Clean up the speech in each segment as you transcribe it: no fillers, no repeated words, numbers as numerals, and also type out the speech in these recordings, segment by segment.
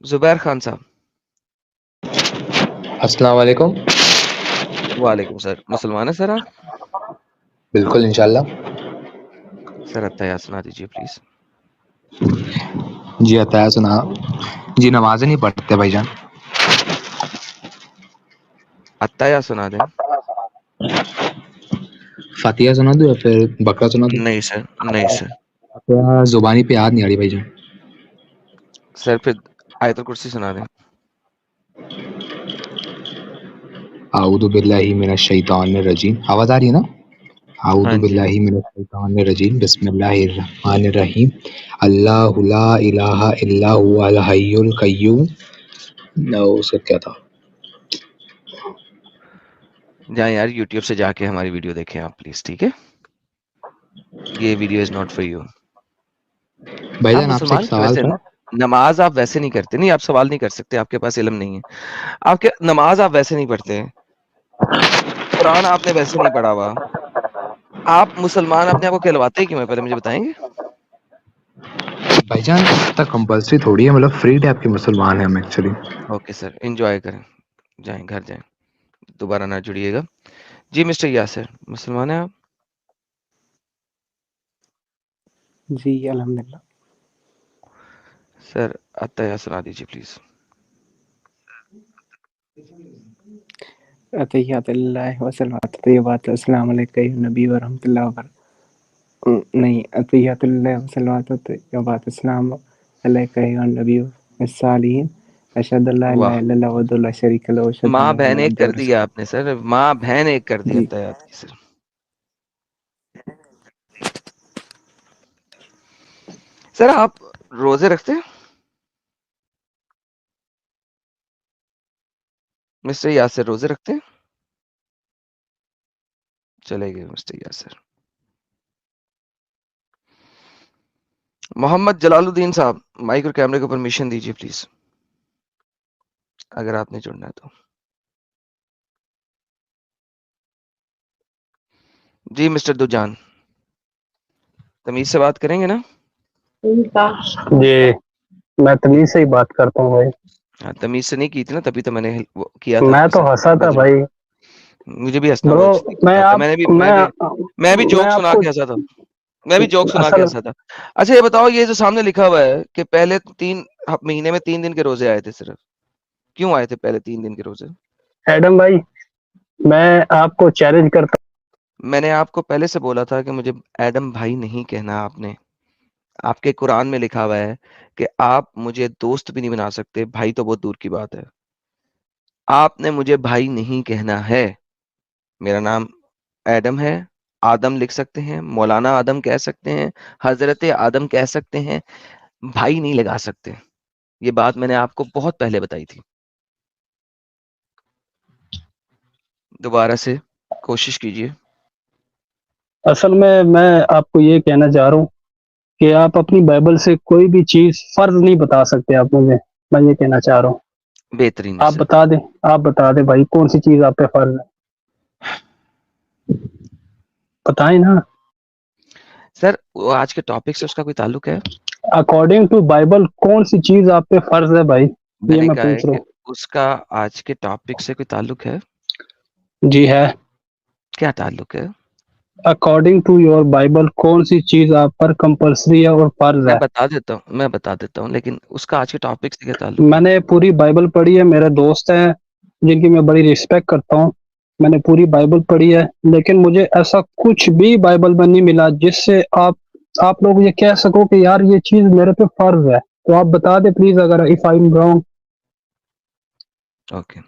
जुबैर खान साहब। अस्सलाम वालेकुम। वालेकुम सर। मुसलमान है सर आप? बिल्कुल इंशाल्लाह। सर अत्तहियात सुना दीजिए प्लीज। जी अताया सुना। जी नमाज़ें नहीं पढ़ते भाईजान। अत्तहियात सुना दें। फातिहा सुना दूं या फिर बकरा सुना दूं? नहीं सर, नहीं सर। फातिहा जुबानी पे याद नहीं आ रही भाईजान। सर फिर आयतुल कुर्सी सुना दें। आऊदु बिल्लाहि मिनश शैतानिर रजीम। आवाज आ रही है ना? हाँ आऊदु जी। बिल्लाहि मिनश शैतानिर रजीम। बिस्मिल्लाहिर रहमानिर रहीम। अल्लाहु ला इलाहा इल्ला हुवल हय्युल कय्यूम। नो उसका क्या था? जाएं यार यूट्यूब से जाके हमारी वीडियो देखें आप प्लीज, ठीक है? ये video is not for you. आप भाईजान आपसे एक मुसलमान सवाल वैसे था। नमाज आप वैसे नहीं करते। नहीं, आप सवाल नहीं कर सकते, आपके पास इल्म नहीं है। आपके नमाज आप वैसे नहीं पढ़ते हैं, कुरान आपने वैसे नहीं पढ़ा हुआ। आप मुसलमान अपने आप को कहलवाते क्यों है, पहले मुझे बताएंगे? भाईजान इतना कंपल्सरी थोड़ी है, मतलब फ्री टाइप के मुसलमान हैं हम एक्चुअली। ओके सर, एंजॉय करें, जाएं घर जाएं, दोबारा ना जुड़िएगा। जी मिस्टर यासिर, मुसलमान हैं आप? जी अल्हम्दुलिल्लाह। सर अत्तहियात सुना दीजिए प्लीज। अतहियातुल्लाहि व सलावतु तय्यबातु अस्सलामु अलैका या नबी व रहमतुल्लाहि व बरकातहू। नहीं, अतहियातुल्लाहि व सलावतु तय्यबातु अस्सलामु अलैका या नबी व सालिहीन। अशहदु अल्ला इलाहा वाह, इल्लल्लाह वहदहु ला शरीका लहू व अशहदु माँ अन्ना बहन एक मुहम्मदन कर दिया रसूलुल्लाह। आपने सर, माँ बहन एक कर दिया जी अत्तहियात की सर। सर आप रोजे रखते हैं? मिस्टर यासिर रोजे रखते हैं? चले गए मिस्टर यासिर। मोहम्मद जलालुद्दीन साहब, माइक और कैमरे को परमिशन दीजिए प्लीज, अगर आपने जुड़ना है तो। जी मिस्टर दुजान, तमीज से बात करेंगे ना? जी मैं तमीज से ही बात करता हूँ भाई। हाँ, तमीज से नहीं की थी ना, तभी तो मैंने वो किया था मैं आपके तो साथ हंसा दोबारा था जुड़। भाई। मुझे भी हंसना ब्रो बहुत नजदीक मैं आता है। आप मैं भी मैं जोक सुना आपको के हंसा था। मैं भी जोक सुना के असल हंसा था। अच्छा ये बताओ, ये जो सामने लिखा हुआ है कि पहले महीने में 3 दिन के रोजे आए थे सिर्फ, क्यों आए थे पहले 3 दिन के रोजे? एडम भाई, मैं आपको चैलेंज करता मैंने आपको पहले से बोला था कि मुझे एडम भाई नहीं कहना आपने। आपके कुरान में लिखा हुआ है कि आप मुझे दोस्त भी नहीं बना सकते, भाई तो बहुत दूर की बात है। आपने मुझे भाई नहीं कहना है। मेरा नाम एडम है। आदम लिख सकते हैं, मौलाना आदम कह सकते हैं, हजरत आदम कह सकते हैं, भाई नहीं लगा सकते। ये बात मैंने आपको बहुत पहले बताई थी। दोबारा से कोशिश कीजिए। असल में मैं आपको ये कहना चाह रहा हूँ कि आप अपनी बाइबल से कोई भी चीज फर्ज नहीं बता सकते आप मुझे। मैं ये कहना चाह रहा हूँ, बेहतरीन है आप सर। बता दें। आप बता दें भाई, कौन सी चीज आप पे फर्ज है, बताएं ना। सर वो आज के टॉपिक से उसका कोई ताल्लुक है? अकॉर्डिंग टू बाइबल कौन सी चीज आप पे फर्ज है भाई, ये मैंने मैं कहा है पूछ रहा कि हूँ। उसका आज के टॉपिक से कोई ताल्लुक है। जी है। क्या ताल्लुक है? अकॉर्डिंग टू योर बाइबल कौन सी चीज आप पर कंपलसरी है और फर्ज है। मैं बता देता हूँ, लेकिन उसका आज के टॉपिक से क्या ताल्लुक है? मैंने पूरी बाइबल पढ़ी है, मेरे दोस्त हैं जिनकी मैं बड़ी रिस्पेक्ट करता हूँ। मैंने पूरी बाइबल पढ़ी है, लेकिन मुझे ऐसा कुछ भी बाइबल में नहीं मिला जिससे आप लोग ये कह सको कि यार ये चीज मेरे पे फर्ज है। तो आप बता दे प्लीज, अगर if I am wrong. Okay,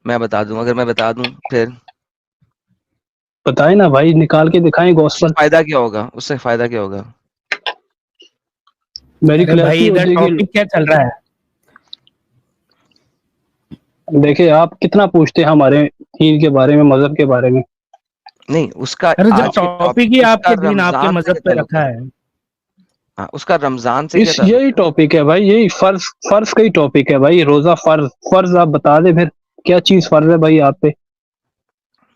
मैं बता दूं, अगर मैं बता दूं फिर बताए ना भाई, निकाल के दिखाएं उससे गॉस्पल। फायदा क्या होगा? उससे फायदा क्या होगा? मेरी अरे भाई क्लैरिटी हो इधर जाएगी। टॉपिक क्या चल रहा है? देखिए आप कितना पूछते हैं हमारे दीन के बारे में, मजहब के बारे में। नहीं, उसका अरे जब आज के टॉपिक ही टॉपिक, उसका आपके दीन आपके रमजान से मजहब क्या पे ताल्लुक रखा है? है। हाँ, उसका रमजान से क्या इस ताल्लुक यही है? टॉपिक है भाई, यही फर्ज फर्ज का ही टॉपिक है भाई। रोजा फर्ज फर्ज आप बता दे फिर, क्या चीज फर्ज है भाई आप पे।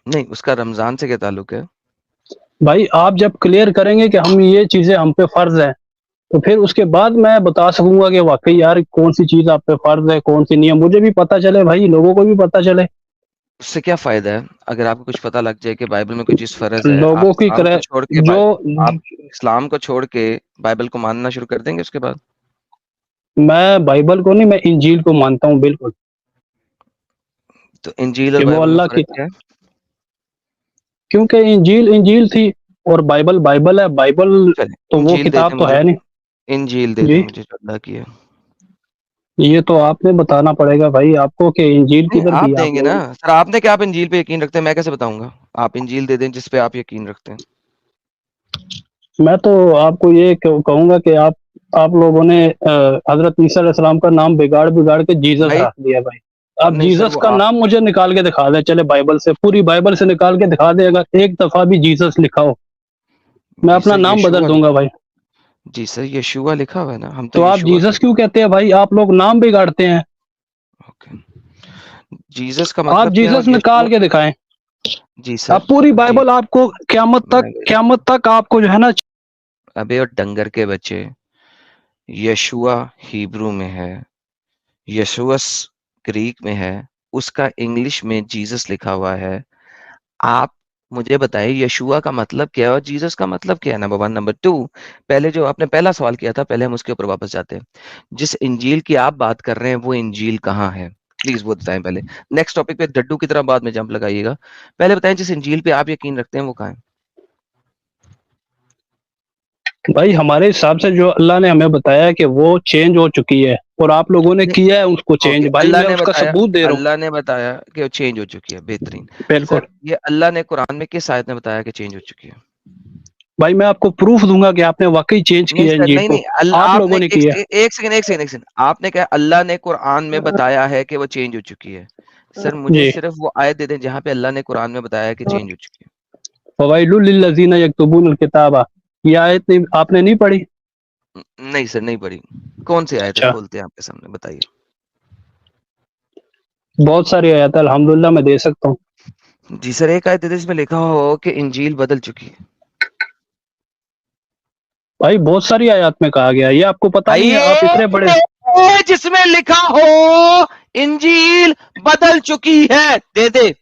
नहीं, उसका रमजान से क्या ताल्लुक है? भाई आप जब क्लियर करेंगे कि हम ये चीजें हम पे फर्ज है, तो फिर उसके बाद मैं बता सकूंगा कि वाकई यार कौन सी चीज आप पे फर्ज है, कौन सी नहीं है। मुझे भी पता चले भाई, लोगों को भी पता चले। उससे क्या फायदा है अगर आपको कुछ पता लग जाए कि बाइबल में कोई चीज फर्ज है, लोगों की तरह जो आप इस्लाम को छोड़ के बाइबल को मानना शुरू कर देंगे उसके बाद? मैं बाइबल को नहीं, मैं इंजील को मानता हूँ बिल्कुल, तो इंजील और कि वो बाइबल में अल्लाह फर्क की, क्या है? क्योंकि इंजील इंजील थी और बाइबल बाइबल है। बाइबल चले तो वो इंजील दे किताब दें तो मुझे, है नहीं। इंजील दे दें जी, मुझे जो अल्लाह की है। ये तो आपने बताना पड़ेगा भाई आपको कि इंजील नहीं किधर आप दी आप देंगे ना लोगों सर, आपने क्या आप इंजील पे यकीन रखते हैं, मैं कैसे बताऊंगा? आप इंजील दे दें जिस पे आप यकीन रखते हैं। ने। मैं तो आपको ये कहूंगा कि आप लोगों ने हजरत ईसा अलैहिस्सलाम का नाम बिगाड़ बिगाड़ के जीसस भाई रख दिया भाई। आप नहीं सर जीसस वो का नाम मुझे निकाल के दिखा दे, चले बाइबल से, पूरी बाइबल से निकाल के दिखा दे, अगर एक दफा भी जीसस लिखा हो, मैं जी अपना सर नाम बदल यशुआ दूंगा भाई। जी सर यशुआ लिखा हुआ है ना, हम तो तो आप यशुआ जीसस कहते क्यों कहते हैं भाई? आप लोग नाम बिगाड़ते हैं। हैं। ओके, जीसस का आप मतलब क्या है जीसस और यशुआ? निकाल के दिखाएं। जी सर। आप पूरी जी बाइबल आपको क्यामत तक आपको जो है ना। अबे और डंगर के बच्चे, यशुआ हिब्रू में है, यशुअस ग्रीक में है, उसका इंग्लिश में जीसस लिखा हुआ है। आप मुझे बताइए यशुआ का मतलब क्या है और जीसस का मतलब क्या है? Number one. नंबर टू, पहले जो आपने पहला सवाल किया था, पहले हम उसके ऊपर वापस जाते हैं। जिस इंजील की आप बात कर रहे हैं वो इंजील कहाँ है? प्लीज वो बताएं पहले। नेक्स्ट टॉपिक पे डड्डू की तरह बाद में जंप लगाइएगा। पहले बताएं जिस इंजील पे आप यकीन रखते हैं वो कहाँ है? भाई हमारे हिसाब से जो अल्लाह ने हमें बताया कि वो चेंज हो चुकी है और आप लोगों ने नहीं, किया है उसको चेंज। ओके, भाई मैं उसका सबूत दे रहा अल्लाह ने बताया कि वो चेंज हो चुकी है, बेहतरीन। हूँ बिल्कुल। सर ये अल्लाह ने कुरान में किस आयत में बताया कि चेंज हो चुकी है? भाई मैं आपको प्रूफ दूंगा कि आपने वाकई चेंज नहीं किया है सर, इंजील नहीं को। नहीं, अल्लाह आप आपने लोगों ने एक किया। सेकंड एक सेकंड एक सेकंड एक सेकंड, आपने कहा अल्लाह ने कुरान में बताया है कि वो चेंज हो चुकी है। सर मुझे जी, सिर्फ वो आयत दे दें जहां पे अल्लाह ने कुरान में बताया है कि चेंज हो चुकी फवाइलुल लिल्लज़ीना यक्तुबूनल किताबा, ये आयत नहीं आपने नहीं पढ़ी? है। नहीं सर नहीं पढ़ी। कौन सी आयत है, अच्छा, खोलते हैं आपके सामने, बताइए। बहुत सारी आयत है, अल्हम्दुलिल्लाह मैं दे सकता हूँ। जी सर एक आयत दे दें जिसमें लिखा हो कि इंजील बदल चुकी है। भाई बहुत सारी आयत में कहा गया है, ये आपको पता नहीं है? आप इतने बड़े। आइए जिसमें लिखा हो इंजील बदल चुकी है, दे दे।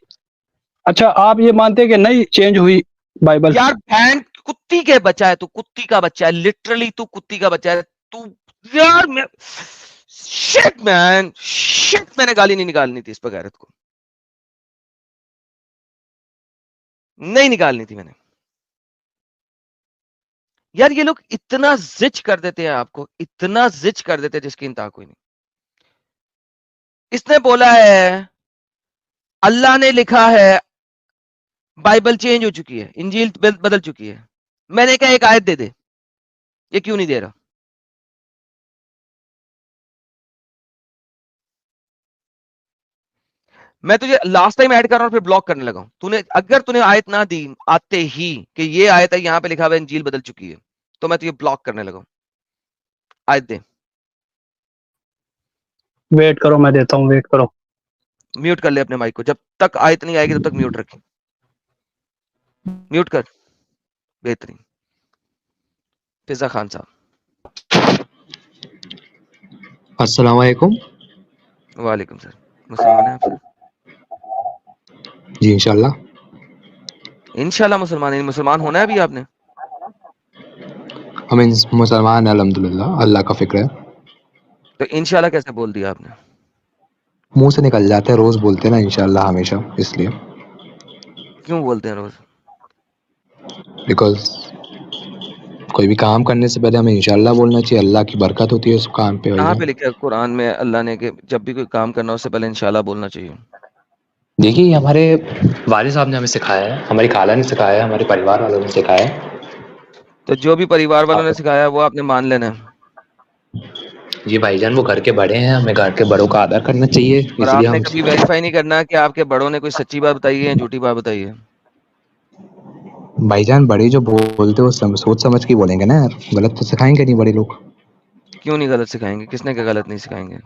अच्छा, आप ये मानते हैं कि नहीं चेंज हुई बाइबल? यार बहन कुत्ती के बच्चा है तू, कुत्ती का बच्चा है, लिटरली तू कुत्ती का बच्चा है तू। यार मैं शिट मैन शिट, मैंने गाली नहीं निकालनी थी इस पर गैरत को, नहीं निकालनी थी मैंने। यार ये लोग इतना जिच कर देते हैं आपको, इतना जिच कर देते हैं जिसकी इंतहा कोई नहीं। इसने बोला है अल्लाह ने लिखा है बाइबल चेंज हो चुकी है, इंजील बदल चुकी है। मैंने कहा एक आयत दे दे, ये क्यों नहीं दे रहा? मैं तुझे लास्ट टाइम ऐड कर रहा हूं फिर ब्लॉक करने लगा हूं। अगर तूने आयत ना दी आते ही कि ये आयत है यहां पे लिखा हुआ है इंजील बदल चुकी है, तो मैं तुझे ब्लॉक करने लगा हूं। आयत दे। वेट करो, मैं देता हूँ, वेट करो। म्यूट कर ले अपने माइक को, जब तक आयत नहीं आएगी तब तक म्यूट रखें। म्यूट कर। बेहतरीन। फिजा खान साहब। अस्सलाम वालेकुम। वालेकुम सर। मुसलमान है आप सर? जी इंशाल्लाह। इंशाल्लाह मुसलमान है। मुसलमान होना है अभी आपने? हम मुसलमान हैं अल्हम्दुलिल्लाह, अल्लाह का फिक्र है। तो इंशाल्लाह कैसे बोल दिया आपने? मुंह से निकल जाता है, रोज बोलते हैं ना इंशाल्लाह हमेशा, इसलिए। क्यों बोलते हैं रोज? बिकॉज कोई भी काम करने से पहले हमें इंशाल्लाह बोलना चाहिए, अल्लाह की बरकत होती है उस काम पे। कहाँ भैया पे लिखा है कुरान में अल्लाह ने कि जब भी कोई काम करना हो उससे पहले इंशाल्लाह बोलना चाहिए? देखिए, ये हमारे वालिद साहब ने हमें सिखाया है, हमारी खाला ने सिखाया है, हमारे परिवार वालों ने सिखाया है। तो जो भी परिवार वालों ने आप सिखाया वो आपने मान लेना है। जी भाईजान, वो घर के बड़े हैं, हमें घर के बड़ों का आदर करना चाहिए, और इसलिए आपने हम। कभी वेरीफाई नहीं करना कि आपके बड़ों ने कोई सच्ची बात बताई है या झूठी बात बताई है? भाईजान बड़े जो बोलते हैं वो सोच समझ के बोलेंगे ना यार, गलत तो सिखाएंगे नहीं बड़े लोग। क्यों नहीं गलत सिखाएंगे? किसने क्या गलत नहीं सिखाएंगे?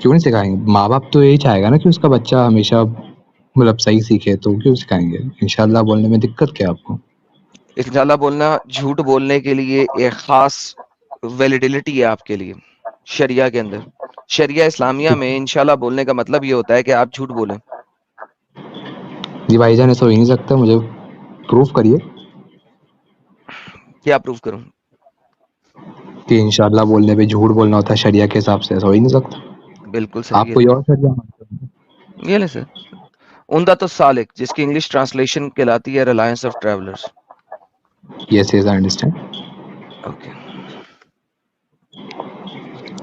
क्यों नहीं सिखाएंगे? माँ बाप तो यही चाहेगा ना कि उसका बच्चा हमेशा मतलब सही सीखे, तो क्यों सिखाएंगे? इंशाल्लाह बोलने में दिक्कत क्या है आपको? इंशाल्लाह बोलना झूठ बोलने के लिए एक खास वैलिडिटी है आपके लिए शरिया के अंदर। शरिया इस्लामिया में इंशाल्लाह बोलने का मतलब ये होता है कि आप झूठ बोलें। जी भाईजान ऐसा हो ही नहीं सकता, मुझे प्रूफ करिए क्या प्रूफ करूं? कि इंशाल्लाह बोलने पे झूठ बोलना होता है शरिया के हिसाब से, ऐसा हो ही नहीं सकता। बिल्कुल सही आप है। कोई और शरिया मानते हैं? ये ले सर, उमदा तो सालिक, जिसकी इंग्लिश ट्रांसलेशन कहलाती है Reliance of travellers. Yes yes I understand. Okay,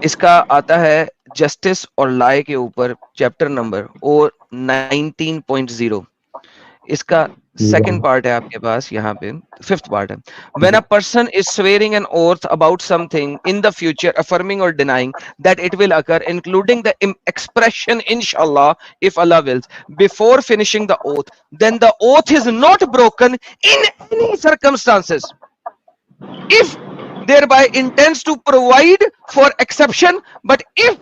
इसका आता है जस्टिस और लॉ के ऊपर चैप्टर नंबर और 19.0। इसका सेकंड पार्ट है आपके पास, यहाँ पे फिफ्थ पार्ट है। When a person is swearing an oath about something in the future, affirming or denying that it will occur, including the expression inshallah, if Allah wills, before finishing the oath, then the oath is not broken in any circumstances if thereby intends to provide for exception, but if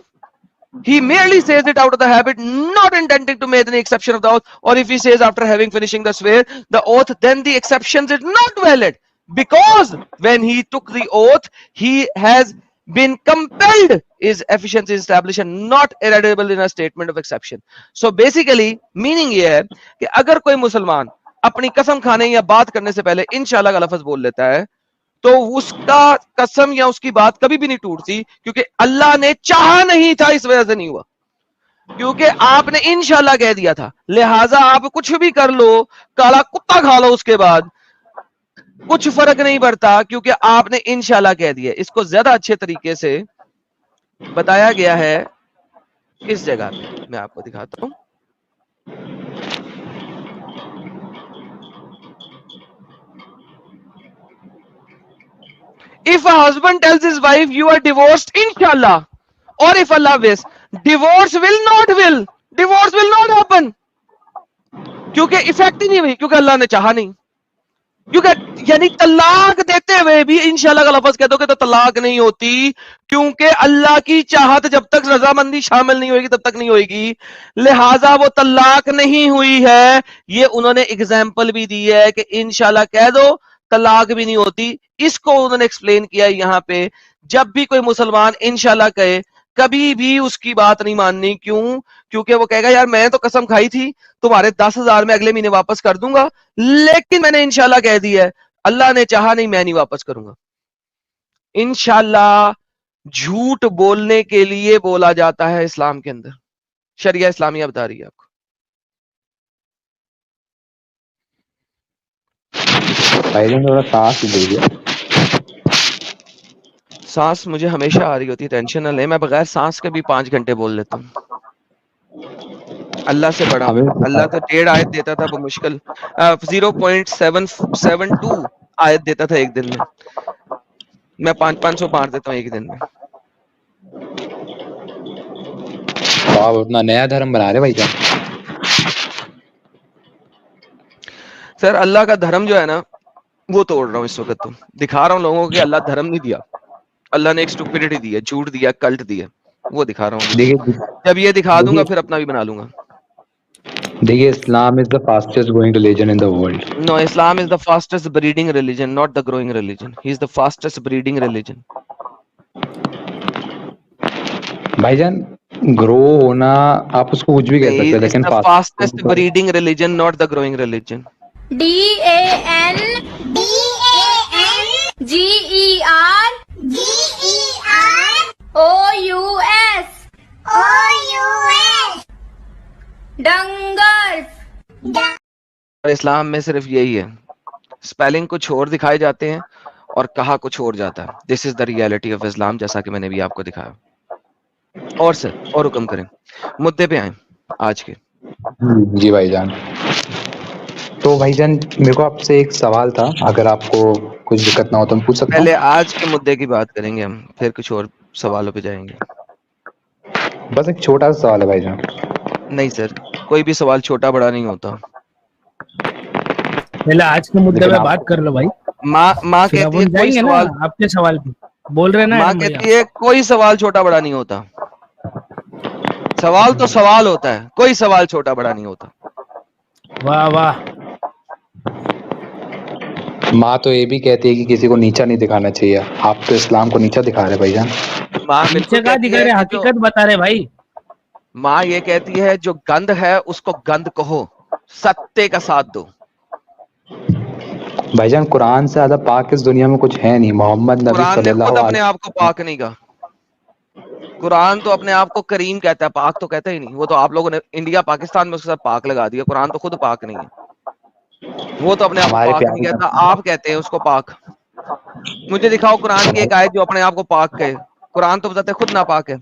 he merely says it out of the habit, not intending to make any exception of the oath, or if he says after having finishing the swear the oath, then the exception is not valid, because when he took the oath he has been compelled, is efficiency established and not irrevocable in a statement of exception. So basically meaning ये है कि अगर कोई मुसलमान अपनी कसम खाने या बात करने से पहले इंशाल्लाह का लफ्ज बोल लेता है तो उसका कसम या उसकी बात कभी भी नहीं टूटती, क्योंकि अल्लाह ने चाहा नहीं था, इस वजह से नहीं हुआ, क्योंकि आपने इंशाल्लाह कह दिया था। लिहाजा आप कुछ भी कर लो, काला कुत्ता खा लो, उसके बाद कुछ फर्क नहीं पड़ता, क्योंकि आपने इंशाल्लाह कह दिया। इसको ज्यादा अच्छे तरीके से बताया गया है इस जगह पे, मैं आपको दिखाता हूं। If a husband tells his wife you are divorced inshallah, or if Allah wills, divorce will not happen, क्योंकि इफेक्ट ही नहीं हुई, क्योंकि अल्लाह ने चाहा नहीं। क्योंकि यानी तलाक देते हुए भी इंशाल्लाह का लफ्ज कह दोगे तो तलाक नहीं होती, क्योंकि अल्लाह की चाहत जब तक रजामंदी शामिल नहीं होगी तब तक नहीं होगी, लिहाजा वो तलाक नहीं हुई है। ये उन्होंने एग्जाम्पल भी दी है कि इंशाल्लाह कह दो तलाक भी नहीं होती। इसको उन्होंने एक्सप्लेन किया यहाँ पे, जब भी कोई मुसलमान इंशाल्लाह कहे कभी भी उसकी बात नहीं माननी। क्यों? क्योंकि वो कहेगा यार मैं तो कसम खाई थी तुम्हारे 10,000 में अगले महीने वापस कर दूंगा, लेकिन मैंने इंशाल्लाह कह दिया है, अल्लाह ने चाहा नहीं, मैं नहीं वापस करूंगा। इंशाल्लाह झूठ बोलने के लिए बोला जाता है इस्लाम के अंदर, शरिया इस्लामिया बता रही है आपको। भाईजान थोड़ा सांस लीजिए। सांस मुझे हमेशा आ रही होती है, टेंशन ना ले, मैं बगैर सांस के भी 5 घंटे बोल लेता हूँ। अल्लाह से बड़ा हूं। अल्लाह तो 1.5 आयत देता था, वो मुश्किल 0.772 आयत देता था एक दिन में, मैं 500 मार देता हूँ एक दिन में। आप अपना नया धर्म बना रहे भाईजान। सर अल्लाह का धर्म जो है ना वो तोड़ रहा हूँ इस वक्त, तो दिखा रहा हूँ लोगों को कि अल्लाह धर्म नहीं दिया, अल्लाह ने एक स्टुपिडिटी दी है, झूठ दिया, कल्ट दिया, वो दिखा रहा हूँ। जब ये दिखा दूंगा फिर अपना भी बना लूंगा। देखिए Islam is the fastest growing religion in the world. No, Islam is the fastest breeding religion, not the growing religion. He is the fastest breeding religion. भाईजान ग्रो होना आप उसको कुछ भी कह सकते हैं, It's लेकिन the fastest breeding religion, not the growing religion. DANGEROUS डंगर्स। और इस्लाम में सिर्फ यही है, स्पेलिंग कुछ और दिखाए जाते हैं और कहा कुछ और जाता है। This is the reality of Islam, जैसा कि मैंने भी आपको दिखाया। और सर और हुक्म करें, मुद्दे पे आए आज के। जी भाईजान। तो भाईजान मेरे को आपसे एक सवाल था, अगर आपको कुछ दिक्कत ना हो तो मैं पूछ सकता हूँ? पहले आज के मुद्दे की बात करेंगे हम, फिर कुछ और सवालों पे जाएंगे। बस एक छोटा सा सवाल है भाईजान। नहीं सर, कोई भी सवाल छोटा बड़ा नहीं होता। पहले आज के मुद्दे पे बात कर लो भाई। माँ कहती है कोई सवाल, आपके सवाल पे बोल रहे ना, माँ कहती है कोई सवाल छोटा बड़ा नहीं होता। सवाल तो सवाल होता है, कोई सवाल छोटा बड़ा नहीं होता। वाह वाह। माँ तो ये भी कहती है कि किसी को नीचा नहीं दिखाना चाहिए। आप तो इस्लाम को नीचा दिखा रहे भाईजान। माँ बिल्कुल नीचे का कहती दिखा है रहे, कि जो हकीकत बता रहे भाई। माँ ये कहती है जो गंद है उसको गंद कहो, सत्य का साथ दो। भाईजान कुरान से ज्यादा पाक इस दुनिया में कुछ है नहीं। मोहम्मद नबी कुरान ने सल्लल्लाहु खुद अपने अलैहि आप को पाक नहीं कहा। कुरान तो अपने आप को करीम कहता है, पाक तो कहता ही नहीं। वो तो आप लोगों ने इंडिया पाकिस्तान में उसके साथ पाक लगा दिया। कुरान तो खुद पाक नहीं है। वो तो अपने आप को हमारे पाक नहीं प्यारे कहता, नबी आप कहते हैं उसको पाक। मुझे दिखाओ कुरान की एक आयत जो अपने आप को पाक कहे। कुरान तो बताते खुद नापाक है।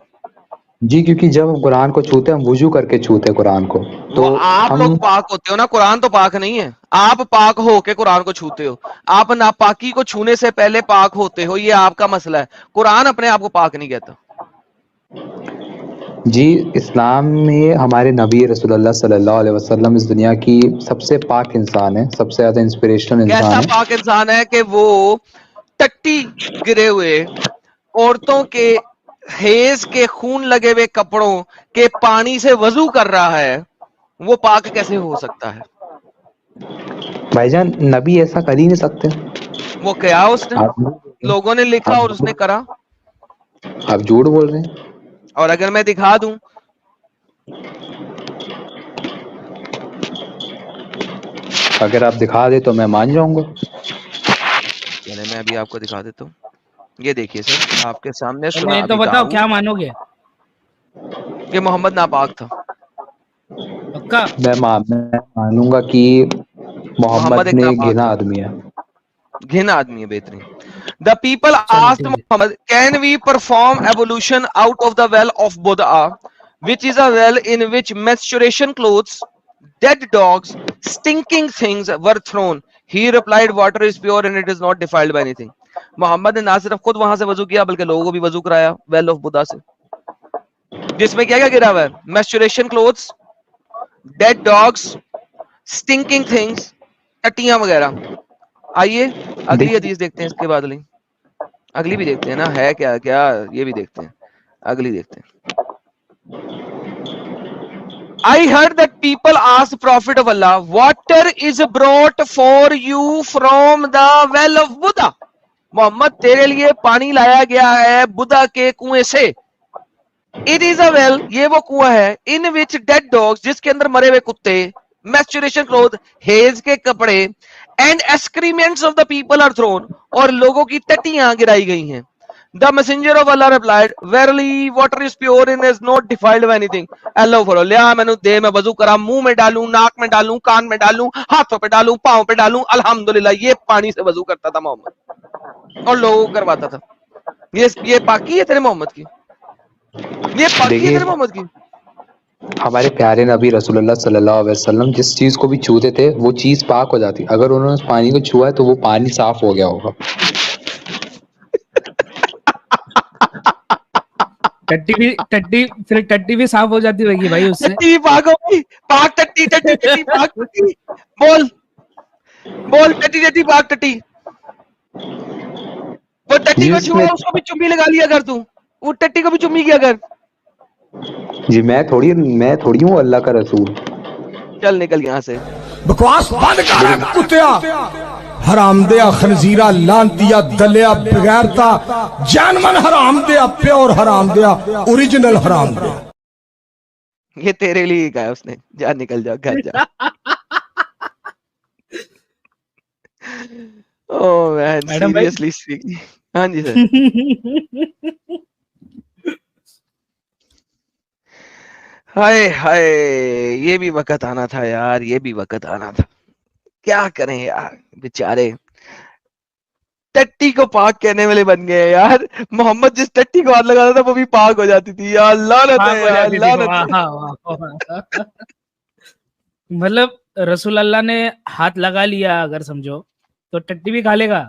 जी, क्योंकि जब हम कुरान को छूते हैं हम वुजू करके छूते हैं कुरान को, वो तो आप लोग हम पाक होते हो ना, कुरान तो पाक नहीं है। आप पाक हो के कुरान को छूते हो। आप नापाकी को छूने से पहले पाक होते हो, ये आपका मसला है। कुरान अपने आप को पाक नहीं कहता। जी इस्लाम में हमारे नबी रसूलुल्लाह सल्लल्लाहु अलैहि वसल्लम इस दुनिया की सबसे पाक इंसान है, सबसे ज्यादा इंस्पिरेशनल कैसा इंसान है। पाक इंसान है कि वो टट्टी गिरे हुए औरतों के हेज के खून लगे हुए कपड़ों के पानी से वजू कर रहा है। वो पाक कैसे हो सकता है? भाईजान नबी ऐसा कर ही नहीं सकते। वो क्या उसने, आप लोगों ने लिखा और उसने करा। आप झूठ बोल रहे हैं। और अगर मैं दिखा दूं, अगर आप दिखा दे तो मैं मान जाऊंगा। चले मैं अभी आपको दिखा देता हूँ। ये देखिए सर, आपके सामने पहले सूरह ये तो अबी बताओ क्या दाऊद मानोगे? कि मोहम्मद नापाक था। पक्का? मैं मानूंगा कि मोहम्मद मोहम्मद एक ने नापाक घिना था, आदमी है। घिन आदमी है, बेहतरीन। द पीपल चलो आस्क्ड ठीक है। Mohammed, can we perform ablution out of the well of Budaah, which is a well in which menstruation clothes, dead dogs, stinking things were thrown. He replied, water is pure and it is not defiled by anything. Mohammed ने ना सिर्फ खुद वहां से वजू किया बल्कि लोगों को भी वजू कराया वेल ऑफ बुदा से, जिसमें क्या क्या गिरा हुआ है? Menstruation clothes, dead dogs, stinking things, टट्टियां वगैरह। आइए अगली देखिए हदीस देखते हैं इसके बाद। अगली भी देखते हैं ना, है क्या क्या, ये भी देखते हैं। अगली देखते हैं। I heard that people ask Prophet of Allah, water is brought for you from the well of Buddha. Mohammad तेरे लिए पानी लाया गया है बुद्धा के कुएं से। It is a well, ये वो कुआं है, in which dead dogs, जिसके अंदर मरे हुए कुत्ते, menstruation cloth, हेज के कपड़े, and excrements of the people are thrown, और लोगों की टट्टियां गिराई गई हैं। The messenger of Allah replied, verily water is pure and is not defiled by anything. Allah furrow लिया मैंने दे, मैं वजू करा, मुंह में डालूं, नाक में डालूं, कान में डालूं, हाथों पे डालूं, पांव पे डालूं, अल्हम्दुलिल्लाह। ये पानी से वजू करता था मोहम्मद और लोगों को करवाता था। ये पाकी है तेरे मोहम्मद की, ये पाकी है देखिए तेरे मोहम्मद की। हमारे प्यारे नबी रसूलुल्लाह सल्लल्लाहु अलैहि वसल्लम जिस चीज को भी छूते थे वो चीज पाक हो जाती। अगर उन्होंने उस पानी को छुआ है तो वो पानी साफ हो गया होगा। टट्टी भी साफ हो जाती होगी भाई उससे। टट्टी पाक होगी, पाक टट्टी, टट्टी टट्टी पाक टट्टी। बोल बोल, टट्टी टट्टी पाक टट्टी। वो टट्टी को छुआ, जिसमें उसको भी चुम्मी लगा लिया कर तू, वो टट्टी को भी चुम्मी किया कर। जी मैं थोड़ी हूँ अल्लाह का रसूल। चल निकल यहाँ से। बकवास बंद कर कुत्तिया, हरामदिया, खनजीरा, लांतिया, दलिया, बगैरता, जानमन हरामदिया, प्योर हरामदिया, ओरिजिनल हरामदिया। ये तेरे लिए ही कहा उसने, जा निकल जा घर जा। ओह मैन, मैडम भाई। Seriously speaking. हाँ जी सर। हाय हाय, ये भी वक्त आना था यार, ये भी वक्त आना था। क्या करें यार, बेचारे टट्टी को पाक कहने वाले बन गए यार। मोहम्मद जिस टट्टी को हाथ लगाता था वो भी पाक हो जाती थी यार। लानत है यार, लानत है। मतलब रसूल अल्लाह ने हाथ लगा लिया अगर समझो तो टट्टी भी खा लेगा।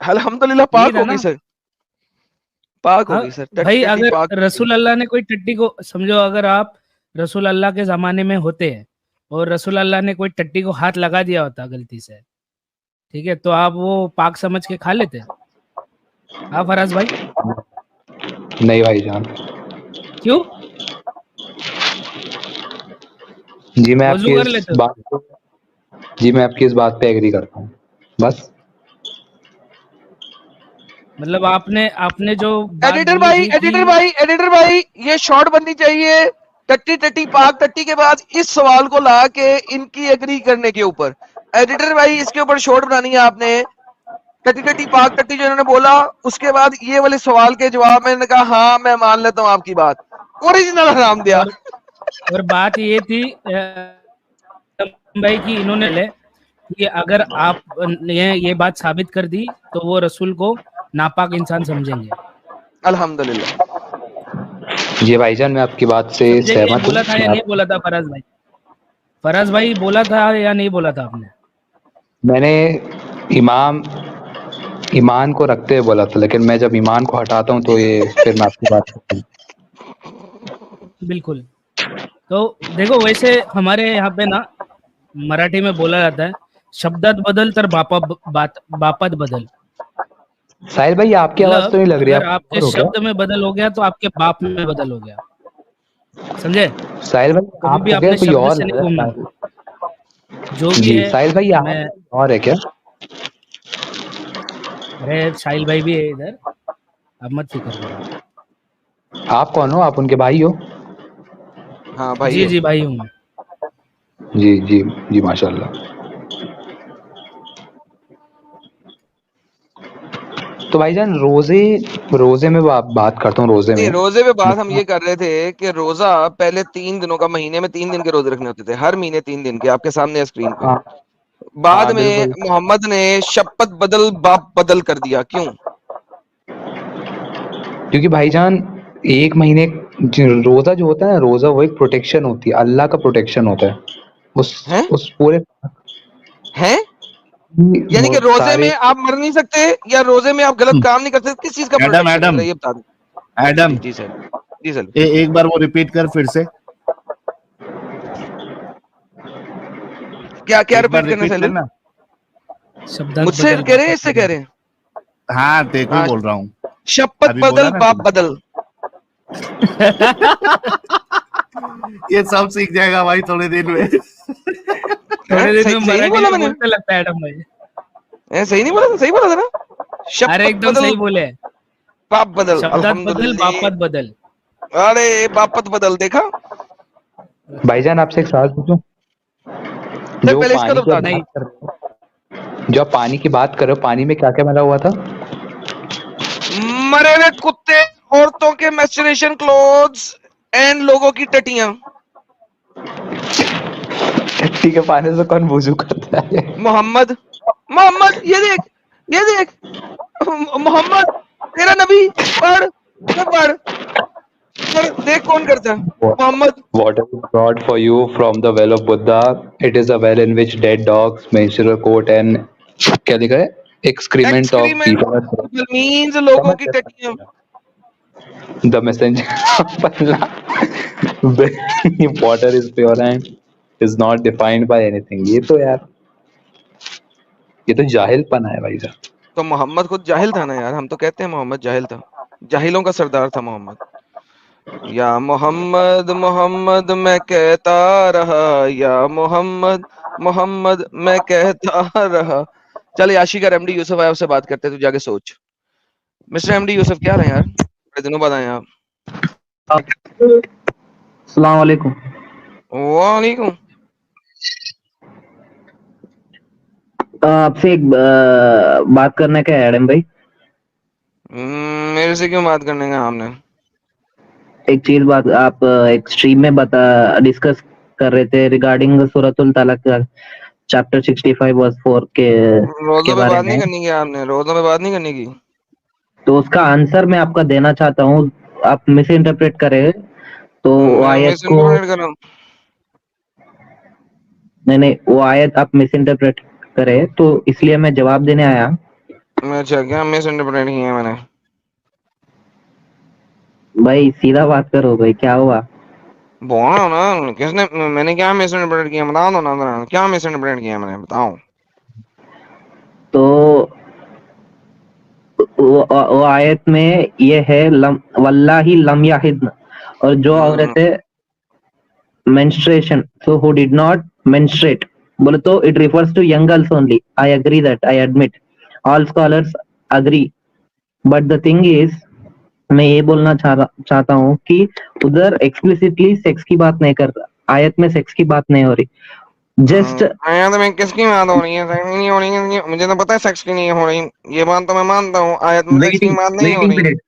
अल्हम्दुलिल्लाह पाक हो गई सर, पाक हो गई सर। भाई टट्टी अगर पाक। रसूल अल्लाह ने कोई टट्टी को समझो, अगर आप रसूल अल्लाह के जमाने में होते हैं और रसूल अल्लाह ने कोई टट्टी को हाथ लगा दिया होता गलती से, ठीक है, तो आप वो पाक समझ के खा लेते? हाँ फराज भाई? नहीं भाई जान। क्यों? जी मैं वजू कर लेते हो? आपकी इस बात पे एग्री करता हूँ बस। मतलब आपने जो बात एडिटर बोली भाई, थी कि एडिटर भाई, ये शॉर्ट बननी चाहिए। टट्टी टट्टी पाक टट्टी के बाद इस सवाल को ला के इनकी एग्री करने के ऊपर, एडिटर भाई इसके ऊपर शॉर्ट बनानी है आपने। टट्टी टट्टी पाक टट्टी जो इन्होंने बोला, उसके बाद ये वाले सवाल के जवाब में इन्होंने कहा हाँ मैं मान लेता हूँ आपकी बात, ओरिजिनल हराम दिया। और बात ये थी भाई कि इन्होंने ले कि अगर आप ये बात साबित कर दी तो वो रसूल को नापाक इंसान समझेंगे। अल्हम्दुलिल्लाह। जी भाईजान, मैं आपकी बात से समझेंगे, सहमत हूँ। बोला था या नहीं बोला था फराज भाई? फराज भाई बोला था या नहीं बोला था आपने? मैंने ईमान को रखते हुए बोला था, लेकिन मैं जब ईमान को हटाता हूँ तो ये फिर मैं आपकी बात करता हूँ। बिल्कुल। तो देखो, वैसे हमारे यहाँ पे ना मराठी में बोला जाता है, शब्दात बदल तर बापात बदल। साहिल भाई, आपकी आवाज तो नहीं लग रही, अगर आप आपके और हो क्या? शब्द में बदल हो गया तो आपके बाप में बदल हो गया, समझे? साहिल भाई, कभी आप भी हो गया अपने कोई शब्द और से लग नहीं रहा घूमना, है? जो भी जी है। साहिल भाई, आप मैं और है क्या? अरे साहिल भाई भी है इधर, आप मत फिक्र करो। आप कौन हो? आप उनके भाई हो? हाँ भाई जी है। जी भाई हूँ मैं। जी जी जी, माशाल्लाह। तो भाईजान, रोजे में बात करता हूँ। रोजे नहीं, में रोजे पे बात हम ये कर रहे थे कि रोजा पहले 3 दिनों का, महीने में 3 दिन के रोजे रखने होते थे, हर महीने 3 दिन के, आपके सामने है स्क्रीन पे। हाँ बाद हाँ, में बिल्कुल। मोहम्मद ने शपथ बदल बाप बदल कर दिया, क्यों? क्योंकि भाईजान, एक महीने रोजा जो होता है ना, रोजा वो एक प्रोटेक्शन होती है, अल्लाह का प्रोटेक्शन होता है हैं? उस पूरे हैं? यानी कि रोजे सारे। में आप मर नहीं सकते, या रोजे में आप गलत काम नहीं कर सकते, किस चीज का एडम प्रोटेक्शन है, एडम जरा ये बता दो। एडम, जी सर, जी सर। एक बार वो रिपीट कर फिर से। क्या क्या एक बार रिपीट करना रिपीट सैलू? करना। शब्दात मुझसे बदल कह रहे हैं, बापात इससे बदल। कह रहे हैं? हाँ, तेरे को ही हाँ, बोल रहा हूँ। शपथ अभी बोला बदल ना बाप तूने। बदल। ये सब सीख जाएगा भाई थोड़े दिन में। थोड़े दिन सही में सही नहीं मराठी बोला में मैंने? बोलते लगता है एडम भाई। सही नहीं बोला था? सही बोला था ना? अरे शपथ एकदम बदल सही बोले, बाप बदल, शब्दात बदल अल्हम्दुलिल्लाह। बापात बदल। अरे बापत बदल, देखा? भाईजान, आपसे एक सवाल पूछूं? सर जो पहले इसका पानी तो की बता आप दें। नहीं, बात कर रहे हो, जो आप पानी की बात कर रहे हो, पानी में क्या क्या मिला हुआ था? मरे हुए कुत्ते, औरतों के मैस्चुरेशन क्लोथ्स एंड लोगों की टटियां। टट्टी के पानी से कौन वुजू करता है? मोहम्मद, मोहम्मद ये देख, ये देख, मोहम्मद तेरा नबी, पढ़, ये पढ़, देख कौन करता है, Mohammad. Water is brought for you from the well of Buddha. It is a well in which dead dogs, menstrual coat and क्या लिखा है? Excrement of एक्सक्रीमेंट people. मींस लोगों की टटियां। The messenger of Allah. Water is pure and is not defined by anything. ये तो यार, ये तो जाहिलपना है भाई साहब। तो मोहम्मद खुद जाहिल था ना यार, हम तो कहते हैं मोहम्मद जाहिल था, जाहिलों का सरदार था मोहम्मद। या मोहम्मद मोहम्मद मैं कहता रहा, या मोहम्मद मोहम्मद मैं कहता रहा। चल याशी का एमडी यूसुफ आया, उससे बात करते हैं, तू जाके सोच। मिस्टर एमडी यूसुफ, क्या रहे यार, बड़े दिनों बाद आए आप। अस्सलाम वालेकुम। वालेकुम। आपसे एक बात करने का है एडम भाई। मेरे से क्यों बात करने का आपने? एक चीज बात आप एक स्ट्रीम में डिस्कस कर रहे थे रिगार्डिंग सूरतुल तलाक का चैप्टर 65 वर्स 4 के रोजों पे बारे बात नहीं में, करनी की आपने, रोजों पे बात नहीं करने की। तो उसका आंसर मैं आपका देना चाहता हूँ। आप मिस इंटरप्रेट करें तो वो आयत को, नहीं वो आयत आप मिस इंटरप्रेट करें, तो इसलिए मैं जवाब देने आया। अच्छा, क्या मिस इंटरप्रेट किया मैंने? भाई सीधा बात करो भाई, क्या हुआ? बोलो ना, किसने, मैंने क्या मिस इंटरप्रेट किया, बताओ दो ना जरा, क्या मिस इंटरप्रेट किया मैंने, बताओ। तो वो आयत में ये है वल्लाही लम याहिद, और जो औरतें menstruation, so who did not menstruate, बोले तो it refers to young girls only. I agree that, I admit, all scholars agree but the thing is, मैं ये बोलना चाहता हूँ कि उधर एक्सप्लिसिटली सेक्स की बात नहीं कर रहा, आयत में सेक्स की बात नहीं हो रही, जस्ट आयत में किसकी बात हो रही है? सेक्स की नहीं हो रही है, मुझे तो पता है सेक्स की नहीं हो रही, ये बात तो मैं मानता हूँ, आयत में सेक्स की वेटिंग बात नहीं हो वेटिंग रही, पीरियड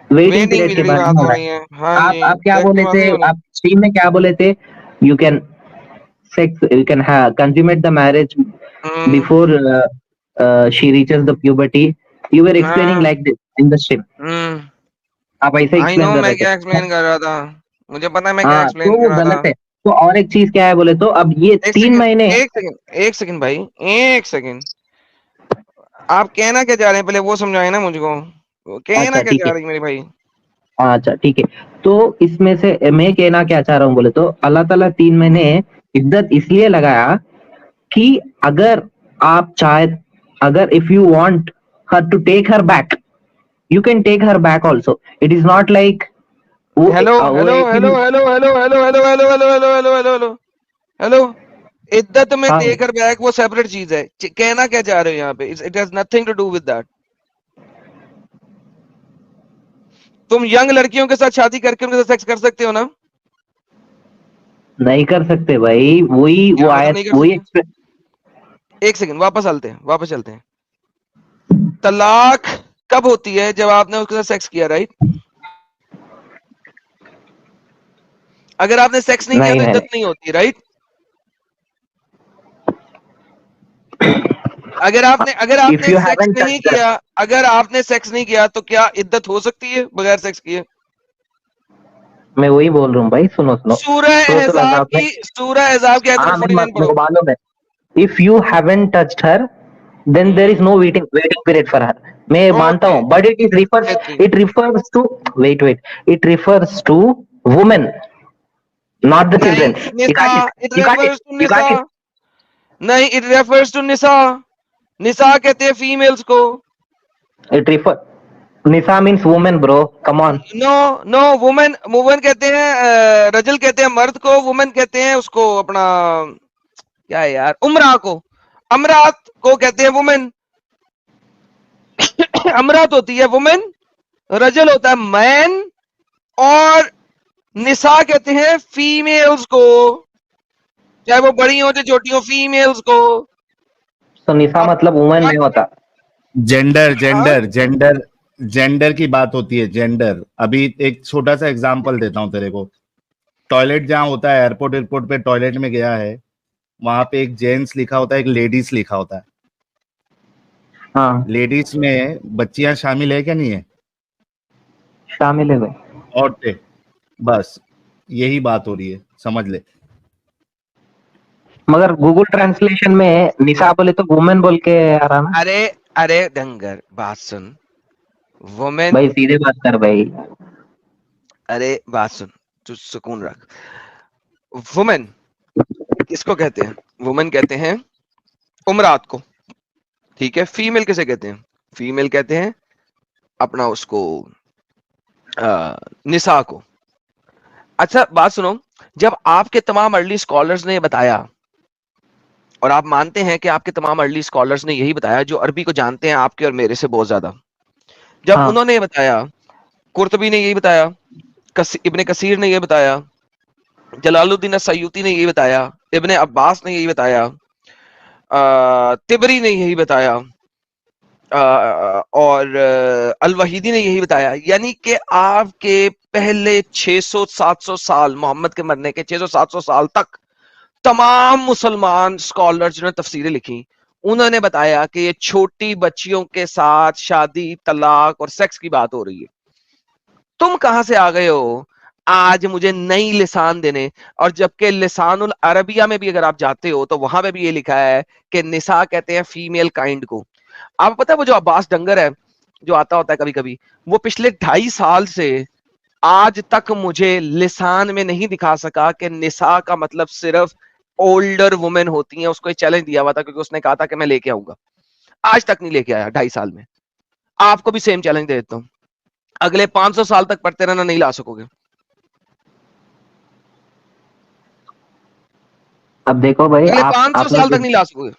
वेटिंग वेटिंग पीरियड के पीरियड की बारे में बात हो हो रहा रही है। है। हाँ जी, आप क्या सेक्स की बोले बात थे, नहीं हो रही। आप स्ट्रीम में क्या बोले थे? You can sex, you can consummate the marriage hmm, before she reaches the puberty. You were explaining हाँ, like this in the stream. हम्म, आप ऐसे आई एक्सप्लेन नो कर मैं रहे क्या थे। एक्सप्लेन कर रहा था, मुझे पता है मैं क्या हाँ, एक्सप्लेन तो कर वो रहा था। गलत है। तो और एक चीज क्या है बोले तो, अब ये एक 3 महीने, सेकंड, एक सेकंड, एक सेकंड भाई, एक सेकंड, आप कहना क्या चाह रहे हैं पहले वो समझाए ना मुझको, कहना अच्छा क्या ठीक चाह है, रही है मेरे भाई? अच्छा ठीक है। तो इसमें से मैं कहना क्या चाह रहा हूँ बोले तो, अल्लाह ताला 3 महीने इद्दत इसलिए लगाया कि अगर आप चाहे, अगर if you want her to take her back, you can take her back also. It is not like वो हेलो वो हेलो एक ही, hello hello hello hello hello hello hello hello hello hello hello hello, इद्दत में हाँ taker back वो separate चीज है, कहना क्या चाह रहे हो यहाँ पे? It has nothing to do with that. तुम यंग लड़कियों के साथ शादी करके उनके साथ सेक्स कर सकते हो ना? नहीं कर सकते भाई, वही वो क्या मतलब आयत नहीं कर वही सकते? एक सेकंड, वापस चलते हैं, वापस चलते हैं। तलाक कब होती है? जब आपने उसके साथ सेक्स किया, राइट? अगर आपने सेक्स नहीं किया नहीं तो नहीं इद्दत नहीं होती, राइट? अगर इफ आपने यू सेक्स हैवंट नहीं टच्ड हर, किया, अगर आपने सेक्स नहीं किया तो क्या इद्दत हो सकती है बगैर सेक्स किए? मैं वही बोल रहा हूँ भाई, सुनो सुनो, सूरतुल अज़ाब में, सूरह अहज़ाब की आयत हाँ नंबर 49 मेरे पढ़ो। को मालूम है। If you haven't touched her, then there is no waiting period for her. मैं मानता ओके, हूँ, but बेहतरीन। it refers to, wait, it refers to women, not the नहीं, children. You निसा, got it, it you got it, refers to you निसा। got it. नहीं, it refers to निसा। निसा कहते हैं फीमेल्स को। It refer, Nisa means woman, bro. Come on. No, no, women, women कहते हैं, रजल कहते हैं मर्द को, वुमेन कहते हैं उसको अपना, क्या है यार, उमरा को, अमरात को कहते हैं वुमेन। अमरात होती है वुमेन, रजल होता है मैन, और निसा कहते हैं फीमेल्स को, चाहे वो बड़ी हो चाहे छोटी हो, फीमेल्स को। So Nisa अब मतलब woman नहीं होता। जेंडर हाँ, जेंडर जेंडर जेंडर की बात होती है, जेंडर। अभी एक छोटा सा एग्जांपल देता हूं तेरे को। टॉयलेट जहां होता है, एयरपोर्ट एयरपोर्ट पे टॉयलेट में गया है, वहां पे एक जेंट्स लिखा होता है, एक लेडीज लिखा होता है। हाँ लेडीज में बच्चियां शामिल है क्या? नहीं है? शामिल है भाई, औरतें, बस यही बात हो रही है, समझ ले। मगर गूगल ट्रांसलेशन में निसा बोले तो वुमेन बोल के आ रहा ना। अरे अरे डंगर, बात सुन, वुमेन, भाई सीधे बात कर भाई। अरे बात सुन, तू सुकून रख। वुमेन किसको कहते हैं? वुमेन कहते हैं उमरात को, ठीक है। फीमेल किसे कहते हैं? फीमेल कहते हैं अपना उसको, निसा को। अच्छा बात सुनो, जब आपके तमाम अर्ली स्कॉलर्स ने बताया, और आप मानते हैं कि आपके तमाम अर्ली स्कॉलर्स ने यही बताया जो अरबी को जानते हैं आपके और मेरे से बहुत ज्यादा, जब हाँ उन्होंने ये बताया, कुर्तबी ने यही बताया, इब्ने कसीर ने ये बताया, जलालुद्दीन सयूती ने यही बताया, इब्ने अब्बास ने यही बताया, तिबरी ने यही बताया, और अल वहीदी ने यही बताया। यानी कि आपके पहले 600-700 साल, मोहम्मद के मरने के 600-700 साल तक तमाम मुसलमान स्कॉलर जिन्होंने तफसीरें लिखी, उन्होंने बताया कि ये छोटी बच्चियों के साथ शादी, तलाक और सेक्स की बात हो रही है। तुम कहां से आ गए हो आज मुझे नई लिसान देने? और जबकि लिसानुल अरबिया में भी अगर आप जाते हो तो वहां पे भी ये लिखा है कि निसा कहते हैं फीमेल काइंड को। आपको पता है वो जो अब्बास डंगर है जो आता होता है कभी कभी, वो पिछले 2.5 साल से आज तक मुझे लिसान में नहीं दिखा सका कि निसा का मतलब सिर्फ ओल्डर वुमेन होती हैं। उसको एक चैलेंज दिया हुआ था क्योंकि उसने कहा था कि मैं लेके आऊंगा, आज तक नहीं लेके आया 2.5 साल में। आपको भी सेम चैलेंज दे देता हूं, अगले 500 साल तक पढ़ते रहना, नहीं ला सकोगे। अब देखो भाई, अगले आप 500 आप साल लोग तक नहीं ला सकोगे।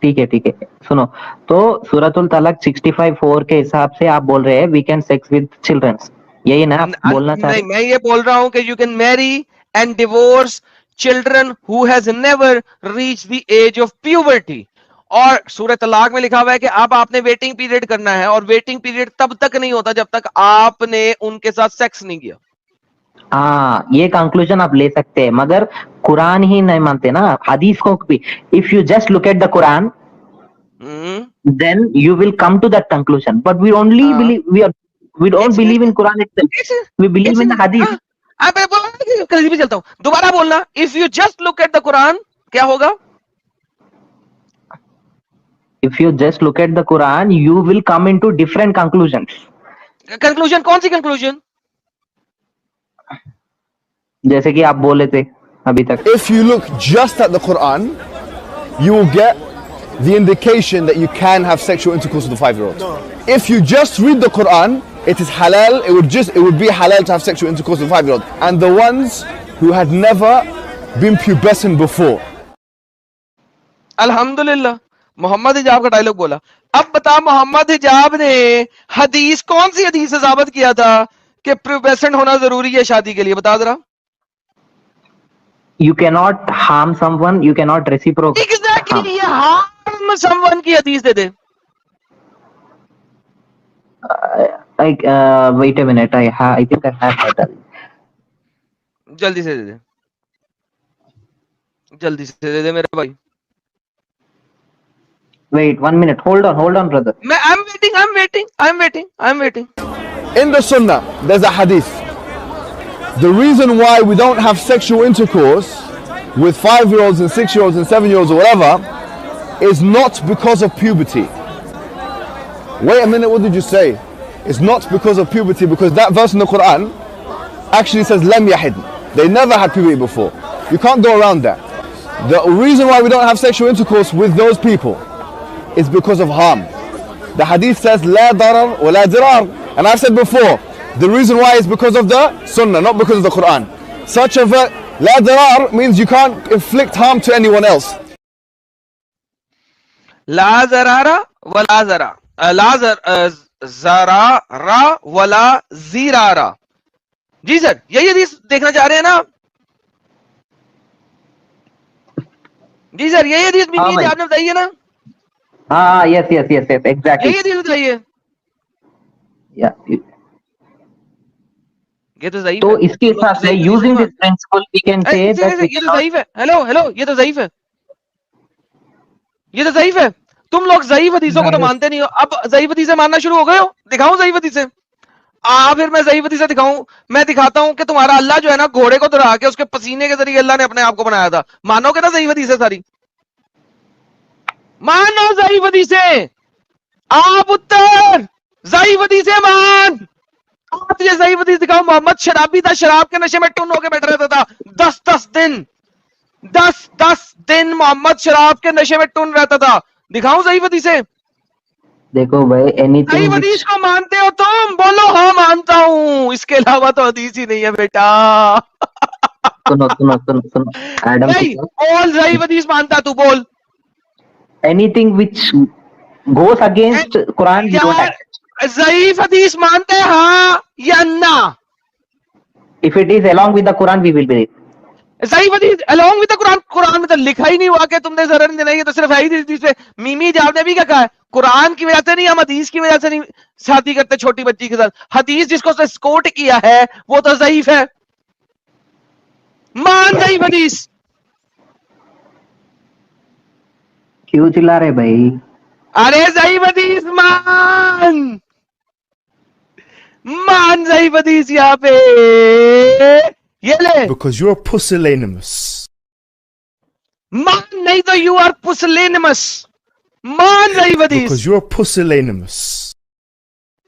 ठीक है सुनो, तो सूरतुल तलाक 65:4 के हिसाब से आप बोल रहे हैं we can sex with childrens, यही ना आप बोलना चाह नहीं, रहे? मैं ये बोल रहा हूं कि you can marry and divorce children who has never reach the age of puberty. और सूरह तलाक में लिखा हुआ है कि अब आपने वेटिंग पीरियड करना है, और वेटिंग पीरियड तब तक नहीं होता जब तक आपने उनके साथ सेक्स नहीं किया। हाँ, ये कंक्लूजन आप ले सकते हैं, मगर कुरान ही नहीं मानते ना, हदीस को भी। If you just look at the Quran then you will come to that conclusion, but we only believe we don't believe in Quran itself, we believe in the hadith. कल भी चलता हूं, दोबारा बोलना, if you just look at the Quran क्या होगा? If you just look at the Quran you will come into different conclusions. Conclusion कौन सी conclusion? जैसे कि आप बोले थे अभी तक, If you look just at the Quran, you will get the indication that you can have sexual intercourse with a 5-year-old. If you just read the Quran, it is halal. It would be halal to have sexual intercourse with a 5-year-old, and the ones who had never been pubescent before. अल्हम्दुलिल्लाह, मोहम्मद हिजाब का dialogue बोला। अब बता, मोहम्मद हिजाब ने हदीस, कौन सी हदीस से साबित किया था कि प्यूबेसेंट होना जरूरी है शादी के लिए? बता जरा। you cannot harm someone, you cannot reciprocate. Exactly, ये harm someone की हदीस दे दे। Like wait a minute, I think I have that. जल्दी से दे दे, जल्दी से दे दे मेरे भाई। Wait 1 minute, hold on brother. I'm waiting. In the Sunnah, there's a hadith. The reason why we don't have sexual intercourse with 5-year-olds and 6-year-olds and 7-year-olds or whatever is not because of puberty. Wait a minute, what did you say? It's not because of puberty, because that verse in the Quran actually says lam yahid. They never had puberty before. You can't go around that. The reason why we don't have sexual intercourse with those people is because of harm. The hadith says la darar wa la dirar, and I've said before, the reason why is because of the Sunnah, not because of the Quran. Such a verse, la darar, means you can't inflict harm to anyone else. La zarara wa la zara, la zarara wa la zirara। Ji sir, यही हदीस देखना चाह रहे हैं ना आप? जी sir, यही हदीस बीबी ने आपने बताई है ना? हाँ, yes, exactly. यही हदीस बताइए। ये तो ज़ईफ है। तो इसके हिसाब से using this principle we can say that ये तो ज़ईफ है। हेलो, ये तो ज़ईफ है। तुम लोग ज़ईफ हदीसों को तो मानते नहीं हो। अब ज़ईफ हदीसें मानना शुरू हो गए हो? दिखाऊं ज़ईफ हदीसें? फिर मैं ज़ईफ हदीसें दिखाऊं? मैं दिखाता हूं कि तुम्हारा अल्लाह जो है ना, घोड़े को दौड़ा के उसके पसीने के जरिए अल्लाह ने अपने आप को बनाया था। मानोगे ना ज़ईफ हदीसें सारी? मानो ज़ईफ हदीसें। आप उत्तर ज़ईफ हदीसें मान। आप तुझे ज़ईफ हदीस दिखाओ। मोहम्मद शराबी था, शराब के नशे में टुन होकर बैठ रहता था 10 दिन मोहम्मद शराब के नशे में टुन रहता था। दिखाऊं ज़ईफ हदीसें? देखो भाई, एनीथिंग ज़ईफ हदीस को मानते हो तुम? बोलो हाँ मानता हूं, इसके अलावा तो हदीस ही नहीं है बेटा। सुनो एडम, नहीं, बोल ज़ईफ हदीस मानता तू, बोल। Anything which goes against Quran you don't accept. ज़ईफ हदीस मानते हैं हाँ या ना? If it is along with the Quran we will believe. ज़ईफ हदीस अलोंग विद द कुरान? कुरान में तो लिखा ही नहीं हुआ कि तुमने जरर नहीं, ये तो सिर्फ है ही हदीस पे। मिमी जाब ने भी क्या कहा है? कुरान की वजह से नहीं, हम हदीस की वजह से नहीं शादी करते छोटी बच्ची के साथ। हदीस जिसको उसने कोट किया है वो तो ज़ईफ है। मान ज़ईफ हदीस। क्यों चिल्ला रहे भाई? अरे ज़ईफ हदीस मान ज़ईफ हदीस यहाँ पे। ये ले, Because you're pusillanimous. मान नहीं तो यू आर पुसिलेनिमस। मान ज़ईफ हदीस। Because you're pusillanimous.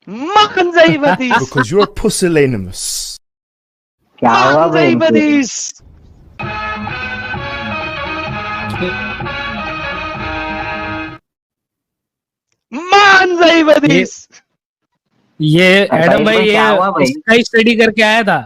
मान ज़ईफ हदीस। Because you're pusillanimous. क्या हुआ मान ज़ईफ हदीस। मान ज़ईफ हदीस। ये एडम भाई ये इसका ही स्टडी करके आया था।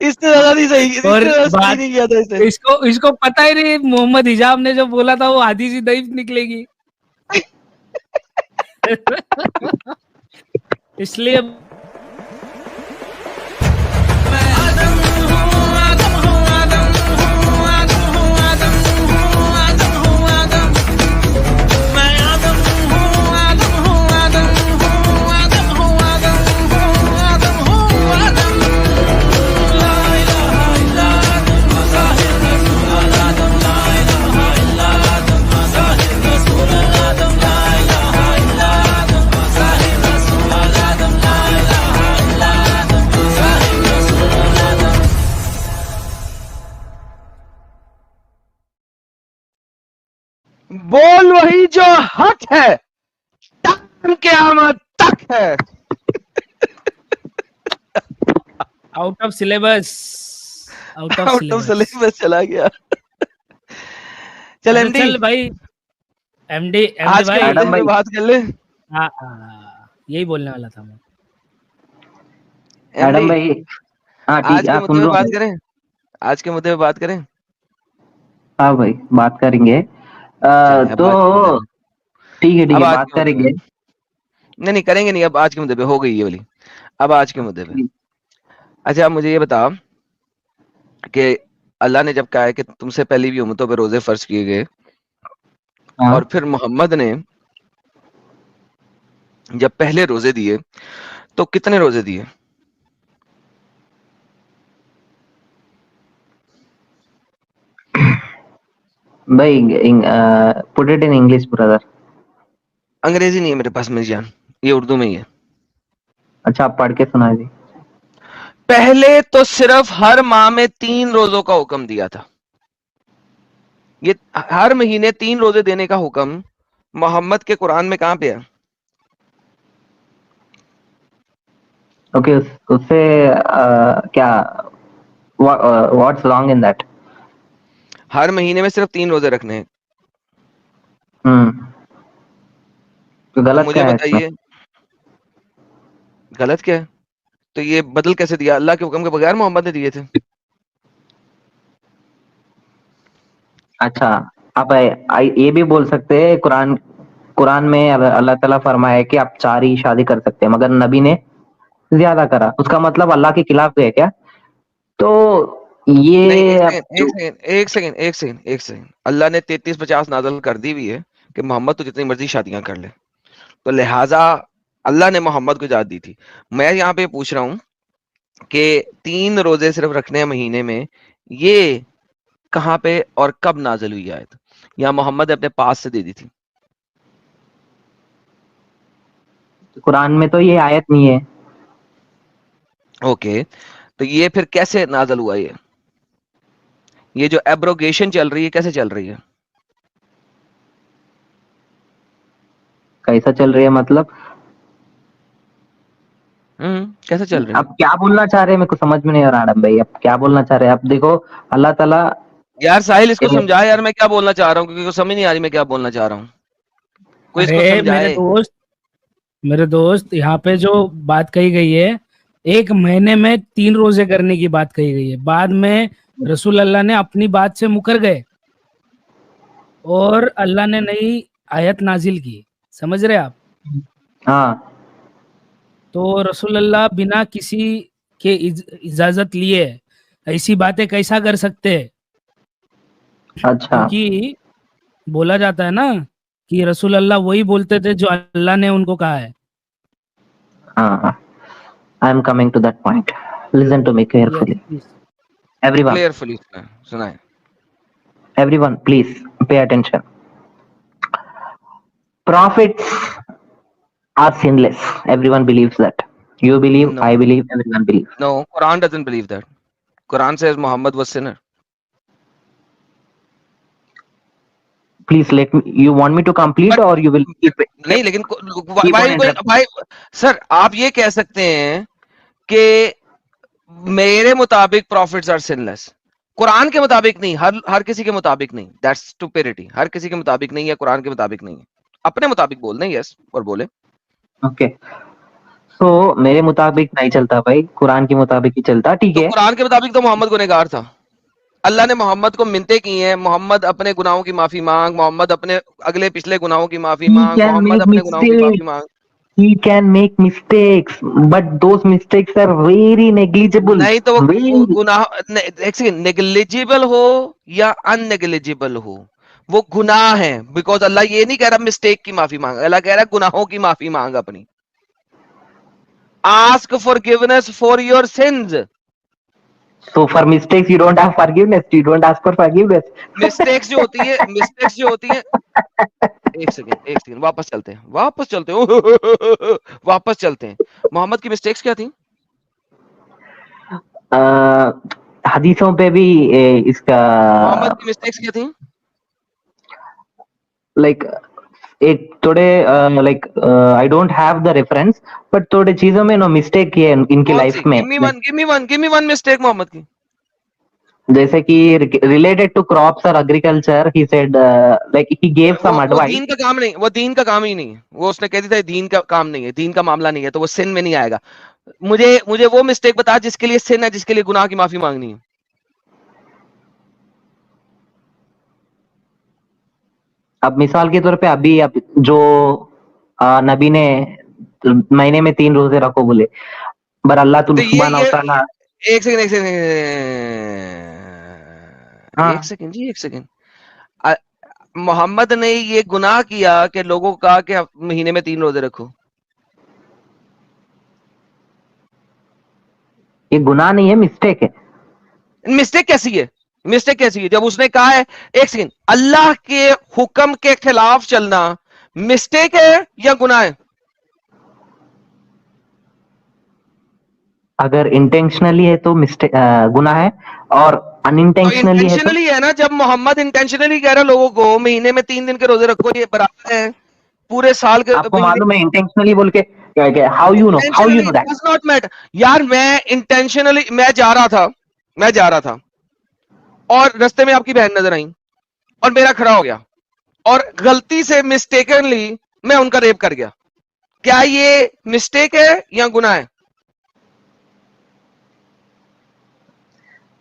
इससे ज्यादा नहीं सही, इससे और ज्यादा सही बात नहीं किया था इसे। इसको पता ही नहीं मोहम्मद हिजाब ने जो बोला था वो आधी सी दईफ निकलेगी। इसलिए बोल वही जो हक है, टाइम क़यामत तक है। Out of syllabus, out of out of syllabus. Syllabus चला गया। चल अच्छा एमडी, चल भाई, एमडी आज के भाई, मुद्दे पे बात कर ले। यही बोलने वाला था मैं। एडम भाई, हाँ आज ठीक के है, मुद्दे सुन पे रहा बात हूँ। करें, आज के मुद्दे पे बात करें। हाँ भाई, बात करेंगे। चल, अब तो आज के मुद्दे पे। ठीक है अब आज बात के मुद्दे करेंगे। पे नहीं करेंगे, नहीं अब आज के मुद्दे पे हो गई ये वाली। अब आज के मुद्दे पे, अच्छा आप मुझे ये बताओ कि अल्लाह ने जब कहा है कि तुमसे पहली भी उम्मतों पे रोजे फर्ज किए गए, हाँ। और फिर मोहम्मद ने जब पहले रोजे दिए तो कितने रोजे दिए? भाई put it in English brother. अंग्रेजी नहीं है मेरे पास मेरी जान, ये उर्दू में ही है। अच्छा, आप पढ़ के सुना जी। पहले तो सिर्फ हर माह में 3 रोजों का हुक्म दिया था। ये हर महीने 3 रोजे देने का हुक्म मोहम्मद के कुरान में कहां पे है? ओके, उससे क्या व्हाट्स रॉन्ग इन दैट? हर महीने में सिर्फ 3 रोजे रखने हैं। तो गलत मुझे क्या है इसमें? बताइए गलत क्या है? तो ये बदल कैसे दिया? अल्लाह के हुक्म के बगैर मोहम्मद ने दिए थे। अच्छा, आप ये भी बोल सकते हैं कुरान में अल्लाह ताला फरमाया कि आप 4 ही शादी कर सकते हैं, मगर नबी ने ज्यादा करा, उसका मतलब अल्लाह के खिलाफ है क्या? तो ये नहीं, एक सेकंड। अल्लाह ने 33-50 नाज़िल कर दी हुई है कि मोहम्मद तो जितनी मर्जी शादियां कर ले, तो लिहाजा अल्लाह ने मोहम्मद को इजाजत दी थी। मैं यहाँ पे पूछ रहा हूँ कि 3 रोजे सिर्फ रखने हैं महीने में, ये कहां पे और कब नाजिल हुई आयत? या मोहम्मद ने अपने पास से दे दी थी? कुरान में तो ये आयत नहीं है। ओके, तो ये फिर कैसे नाजिल हुआ? ये जो एब्रोगेशन चल रही है कैसे चल रही है? कैसा चल रही है मतलब? कैसे चल रही है? आप क्या बोलना चाह रहे हैं, मेरे को समझ में नहीं आ रहा आडम भाई, आप क्या बोलना चाह रहे हैं? आप देखो, अल्लाह ताला। यार साहिल इसको समझा यार, मैं क्या बोलना चाह रहा हूँ, क्योंकि समझ नहीं आ रही मैं क्या बोलना चाह रहा हूँ। कोई इसको अरे समझाए। मेरे दोस्त यहाँ पे जो बात कही गई है, 1 महीने में 3 रोजे करने की बात कही गई है। बाद में रसूल अल्लाह ने अपनी बात से मुकर गए और अल्लाह ने नई आयत नाजिल की। समझ रहे आप? हाँ। तो रसूल अल्लाह बिना किसी के इजाजत लिए ऐसी बातें कैसा कर सकते हैं? अच्छा, क्योंकि बोला जाता है ना कि रसूल अल्लाह वही बोलते थे जो अल्लाह ने उनको कहा है। हाँ, I am coming to that point, listen to me carefully everyone. Clearfully सुनाए। Everyone, please pay attention. Prophets are sinless. Everyone believes that. You believe, No. I believe, everyone believes. No, Quran doesn't believe that. Quran says Muhammad was sinner. Please let me. You want me to complete or you will keep it? नहीं, लेकिन Keep on interrupting. भाई sir आप ये कह सकते हैं कि मेरे मुताबिक प्रॉफिट्स आर सिनलेस, कुरान के मुताबिक नहीं, हर किसी के मुताबिक नहीं। That's stupidity. हर किसी के मुताबिक नहीं है, कुरान के मुताबिक नहीं है, अपने मुताबिक बोल दें यस और बोले। Okay. तो मेरे मुताबिक नहीं चलता भाई, कुरान के मुताबिक ही चलता। ठीक तो है, कुरान के मुताबिक तो मोहम्मद गुनहगार था। अल्लाह ने मोहम्मद को मिन्नतें की हैं, मोहम्मद अपने गुनाहों की माफी मांग, मोहम्मद अपने अगले पिछले गुनाहों की माफी he मांग, can मोहम्मद make अपने गुनाहों की माफी mistakes, मांग। he can make mistakes, but those mistakes are very negligible, नहीं तो वो very। गुनाह एक सेकंड, नेग्लिजिबल हो या अननेग्लिजिबल हो, वो गुनाह है। बिकॉज अल्लाह ये नहीं कह रहा मिस्टेक की माफी मांग, अल्लाह कह रहा है गुनाहों की माफी मांग अपनी। Ask forgiveness for your sins. So for mistakes you don't have forgiveness, you don't ask for forgiveness. Mistakes जो होती है, मिस्टेक्स जो होती है, एक सेकंड वापस चलते हैं, वापस चलते हैं। मोहम्मद की मिस्टेक्स क्या थी? हदीसों पे भी इसका मोहम्मद की मिस्टेक्स क्या थी? लाइक एक थोड़े like I don't have the reference, but थोड़े चीजों में नो मिस्टेक किए इनकी कौन सी? लाइफ में। Give me one mistake Mohammed की। जैसे कि रिलेटेड टू क्रॉप्स और agriculture, he said like he gave some वो एडवाइस। दीन का काम नहीं, वो दीन का काम ही नहीं है। वो उसने कह दिया था दीन का काम नहीं है, दीन का मामला नहीं है, तो वो सिन में नहीं आएगा। मुझे वो मिस्टेक बता जिसके लिए सिन है, जिसके लिए गुनाह की माफी मांगनी है। अब मिसाल के तौर पे अभी अब जो नबी ने महीने में 3 रोजे रखो बोले, पर अल्लाह तो सुब्हानहू तआला। एक सेकंड हाँ, एक सेकंड जी, एक सेकंड। मोहम्मद ने ये गुनाह किया कि लोगों को कहा कि महीने में 3 रोजे रखो। ये गुनाह नहीं है, मिस्टेक है। मिस्टेक कैसी है? मिस्टेक कैसी है जब उसने कहा है, एक सेकंड, अल्लाह के हुक्म के खिलाफ चलना मिस्टेक है या गुनाह है? अगर इंटेंशनली है तो मिस्टेक गुनाह है, और तो अनइंटेंशनली है तो। इंटेंशनली है ना, जब मोहम्मद इंटेंशनली कह रहा लोगों को महीने में 3 दिन के रोजे रखो, ये बराबर है पूरे साल के आपको महीने। मालूम है इंटेंशनली बोल के how you intentionally know that? Does not matter यार। मैं इंटेंशनली मैं जा रहा था और रास्ते में आपकी बहन नजर आई और मेरा खड़ा हो गया और गलती से मिस्टेकनली मैं उनका रेप कर गया। क्या ये मिस्टेक है या गुनाह है?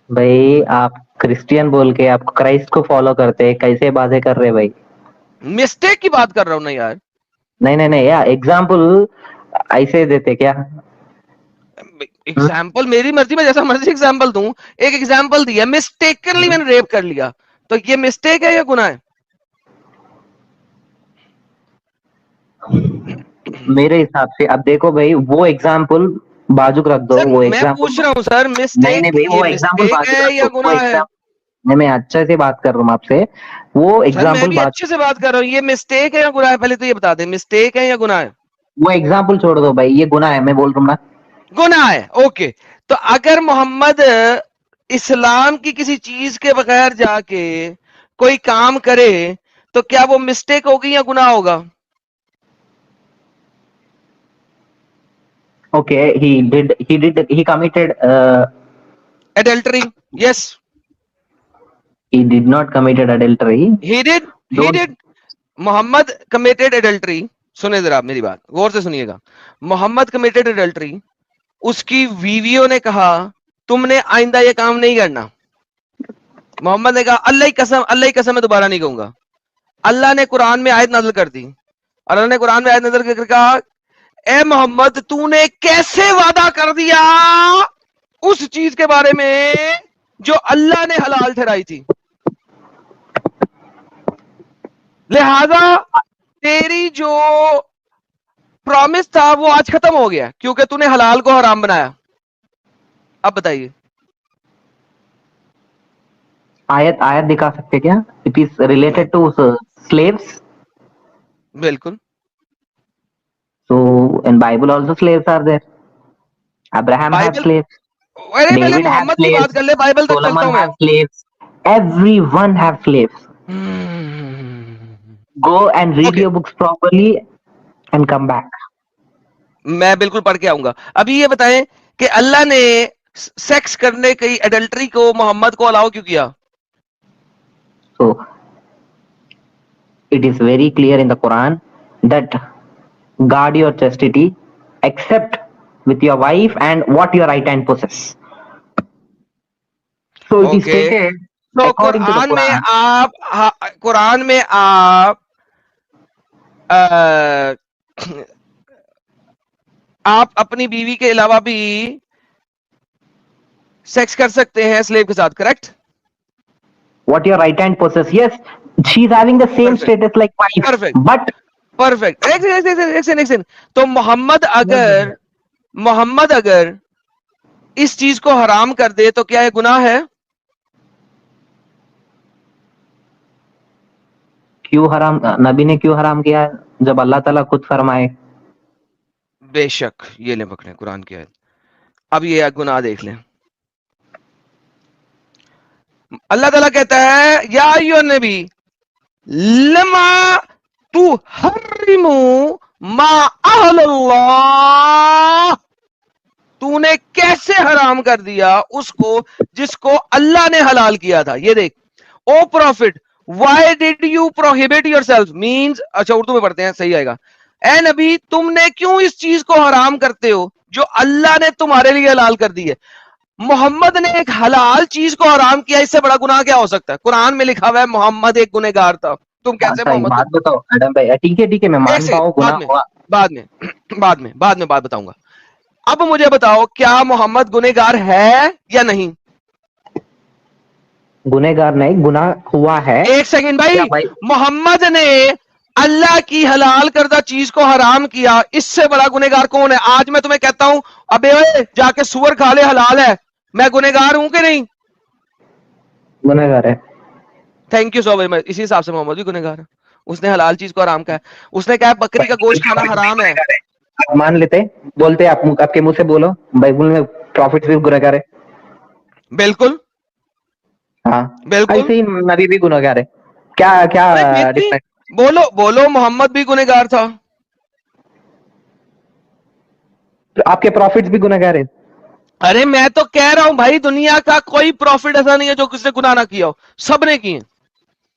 भाई आप क्रिश्चियन बोल के आप क्राइस्ट को फॉलो करते हैं, कैसे बातें कर रहे भाई? मिस्टेक की बात कर रहा हूं ना यार। नहीं यार, एग्जाम्पल ऐसे देते क्या? एग्जाम्पल मेरी मर्जी, में जैसा मर्जी एग्जाम्पल दूं। एक एग्जाम्पल दिया, मिस्टेकनली मैंने रेप कर लिया, तो ये मिस्टेक है या गुनाह है? मेरे हिसाब से अब देखो भाई, वो एग्जाम्पल बाजू रख दो। सर वो मैं एग्जाम्पल पूछ रहा हूं सर, नहीं मिस्टेक, भाई, ये वो एग्जाम्पल मिस्टेक बाजू है रख या दो। वो गुनाह है? एग्जाम नहीं, मैं अच्छे से बात कर रहा हूँ आपसे। वो सर मैं एग्जाम्पल भी अच्छे से बात कर रहा हूँ, ये मिस्टेक है या गुनाह है? पहले तो ये बता दें, मिस्टेक है या गुनाह है? वो एग्जाम्पल छोड़ दो भाई, ये गुनाह है, मैं बोल रहा हूँ ना। गुनाह है, ओके। तो अगर मोहम्मद इस्लाम की किसी चीज के बगैर जाके कोई काम करे तो क्या वो मिस्टेक होगी या गुनाह होगा? Okay, he committed adultery, yes. he did not committed adultery. He did Mohammed committed adultery. सुने जरा आप मेरी बात गौर से सुनिएगा। मोहम्मद कमिटेड एडल्टरी, उसकी बीवियों ने कहा तुमने आइंदा ये काम नहीं करना। मोहम्मद ने कहा अल्लाह की कसम मैं दोबारा नहीं कहूंगा। अल्लाह ने कुरान में आयत नाज़िल कर दी, अल्लाह ने कुरान में आयत नाज़िल करके कहा ए मोहम्मद तूने कैसे वादा कर दिया उस चीज के बारे में जो अल्लाह ने हलाल ठहराई थी, लिहाजा तेरी जो प्रॉमिस था वो आज खत्म हो गया क्योंकि तूने हलाल को हराम बनाया। अब बताइए। आयत दिखा सकते क्या? It is related to slaves. बिल्कुल। So in Bible also slaves are there. Abraham had Bible, slaves. अरे पहले David had मोहम्मद की बात slaves. कर ले, बाइबल तक चलता Solomon हूं मैं। had slaves. Everyone have slaves. Go and read Okay. your books properly and come back. मैं बिल्कुल पढ़ के आऊंगा। अभी ये बताएं कि अल्लाह ने सेक्स करने की एडल्टरी को मोहम्मद को अलाउ क्यों किया? So it is very clear in the Quran that guard your chastity except with your wife and what your right hand possess. So it is Okay. stated तो according to the कुरान में Quran. आप कुरान में आप अपनी बीवी के अलावा भी सेक्स कर सकते हैं स्लेव के साथ, correct? What your right hand possess. Yes, she is having the same Perfect. status like wife. Perfect. But perfect. एक सेकंड। तो मोहम्मद अगर इस चीज को हराम कर दे तो क्या ये गुनाह है? क्यों हराम? नबी ने क्यों हराम किया जब अल्लाह ताला खुद फरमाए? बेशक, ये ले पकड़े कुरान की आयत। अब ये गुनाह देख लें। अल्लाह ताला कहता है या अय्युहन नबी लमा तू हर्रिमू मा अहल्लाह, तूने कैसे हराम कर दिया उसको जिसको अल्लाह ने हलाल किया था। ये देख, O prophet why did you prohibit yourself means, अच्छा उर्दू में पढ़ते हैं सही आएगा, ए नबी तुमने क्यों इस चीज को हराम करते हो जो अल्लाह ने तुम्हारे लिए हलाल कर दी है। मोहम्मद ने एक हलाल चीज को हराम किया, इससे बड़ा गुनाह क्या हो सकता है? कुरान में लिखा हुआ है मोहम्मद एक गुनहगार था, तुम कैसे मोहम्मद? बात बताओ मैडम भाई। ठीक है मैं मानता हूँ गुनाह हुआ। बाद में बात बताऊंगा। अब मुझे बताओ क्या मोहम्मद गुनहगार है या नहीं? गुनहगार नहीं, गुनाह हुआ है। एक सेकंड भाई, मोहम्मद ने अल्लाह की हलाल करदा चीज को हराम किया, इससे बड़ा गुनहगार कौन है? आज मैं तुम्हें कहता हूं अबे ओए जाके सुअर खा ले, हलाल है, मैं गुनहगार हूं कि नहीं? गुनहगार है। Thank you so very much. इसी हिसाब से मोहम्मद भी गुनहगार है, उसने हलाल चीज को हराम कहा है। उसने कहा बकरी का गोश्त खाना हराम है। मान लेते, बोलते आपके मुंह से बोलो बाइबल में प्रॉफिट भी गुनहगार है। बिल्कुल हाँ बिल्कुल, ऐसे ही नबी भी गुनहगार है। क्या डिफरेंस? बोलो मोहम्मद भी गुनहगार था। तो आपके प्रॉफिट्स भी गुनहगार है। अरे मैं तो कह रहा हूं भाई, दुनिया का कोई प्रॉफिट ऐसा नहीं है जो किसने गुनाह ना किया हो, सबने किए।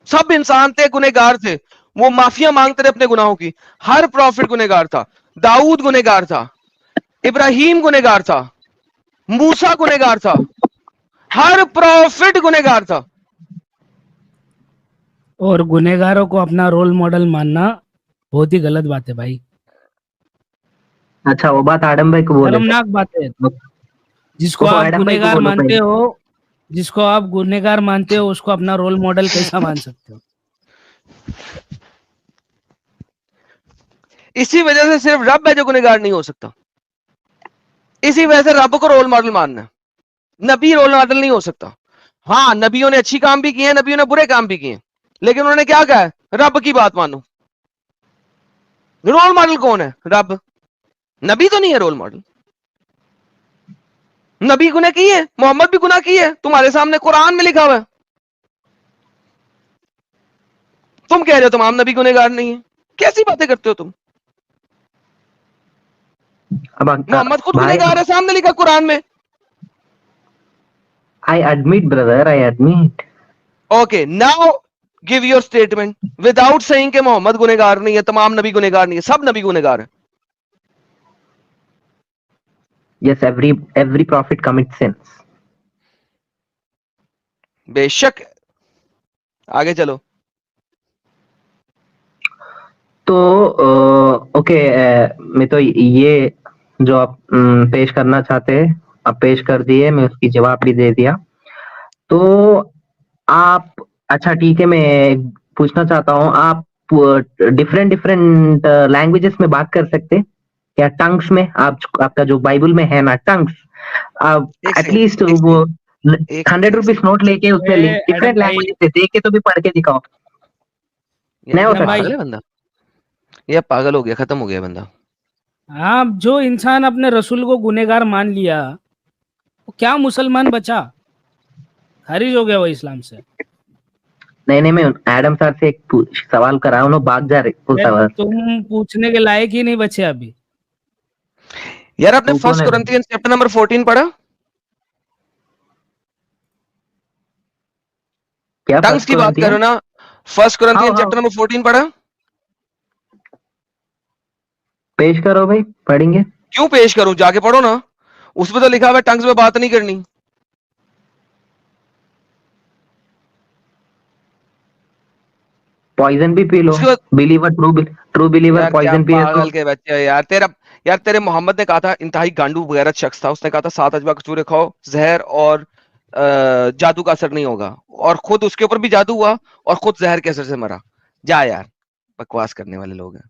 सब इंसान थे, गुनहगार थे, वो माफिया मांगते रहे अपने गुनाहों की। हर प्रॉफिट गुनहगार था। दाऊद गुनहगार था, इब्राहिम गुनहगार था, मूसा गुनहगार था, हर प्रॉफिट गुनहगार था। और गुनहगारों को अपना रोल मॉडल मानना बहुत ही गलत बात है भाई। अच्छा वो बात आडम भाई को बोले, शर्मनाक बात है। जिसको आप गुनहगार मानते हो, जिसको आप गुनहगार मानते हो, उसको अपना रोल मॉडल कैसा मान सकते हो? इसी वजह से सिर्फ रब है जो गुनहगार नहीं हो सकता। इसी वजह से रब को रोल मॉडल मानना है, नबी रोल मॉडल नहीं हो सकता। हाँ, नबियों ने अच्छी काम भी किए हैं, नबियों ने बुरे काम भी किए, लेकिन उन्होंने क्या कहा है? रब की बात मानो। रोल मॉडल कौन है? रब। नबी तो नहीं है रोल मॉडल। नबी गुनाह किए, मोहम्मद भी गुनाह किए, तुम्हारे सामने कुरान में लिखा हुआ है। तुम कह रहे हो तमाम नबी गुनहगार नहीं है, कैसी बातें करते हो तुम? मोहम्मद खुद गुनहगार है, सामने लिखा कुरान में। I admit brother, I admit. Okay, now give your statement without saying कि मोहम्मद गुनहगार नहीं है, तमाम नबी गुनहगार नहीं है, सब नबी गुनहगार है। Yes, every prophet commits sins. बेशक, आगे चलो। तो ओके, मैं तो ये जो आप पेश करना चाहते हैं आप पेश कर दिए, मैं उसकी जवाब भी दे दिया। तो आप, अच्छा ठीक है, मैं पूछना चाहता हूँ, आप डिफरेंट लैंग्वेजेस में बात कर सकते हैं या टंग्स में? आपका जो बाइबल में है ना टंग्स, आप एटलीस्ट वो 100 रुपीज नोट लेके उसमें डिफरेंट लैंग्वेजेस देख के तो भी पढ़ के दिखाओ। नहीं होता बंदा, ये पागल हो गया, खत्म हो गया बंदा। हाँ, जो इंसान अपने रसूल को गुनहगार मान लिया वो क्या मुसलमान बचा? खारिज हो गया वो इस्लाम से। नहीं, मैं एडम सर से एक सवाल करा, उन्होंने भाग जा रहे। तुम पूछने के लायक ही नहीं बचे अभी। यार आपने फर्स्ट कोरिंथियंस चैप्टर नंबर 14 पढ़ा? क्या टंग्स की बात करो ना, फर्स्ट कोरिंथियंस चैप्टर नंबर 14 पढ़ा? पेश करो भाई, पढ़ेंगे। क्यों पेश करूं? जाके पढ़ो ना, उसमें तो लिखा हुआ है टंग्स में बात नहीं करनी। पॉइजन भी पी लो, उसके बाद बिलीवर ट्रू बिलीवर यार क्या पॉइजन पिए तो पागल के बच्चे हो यार तेरे मोहम्मद ने कहा था, इंतहाई गांडू वगैरह शख्स था, उसने कहा था 7 अजवा कचूरे खाओ, जहर और जादू का असर नहीं होगा, और खुद उसके ऊपर भी जादू हुआ और खुद जहर के असर से मरा। जा यार, बकवास करने वाले लोग हैं।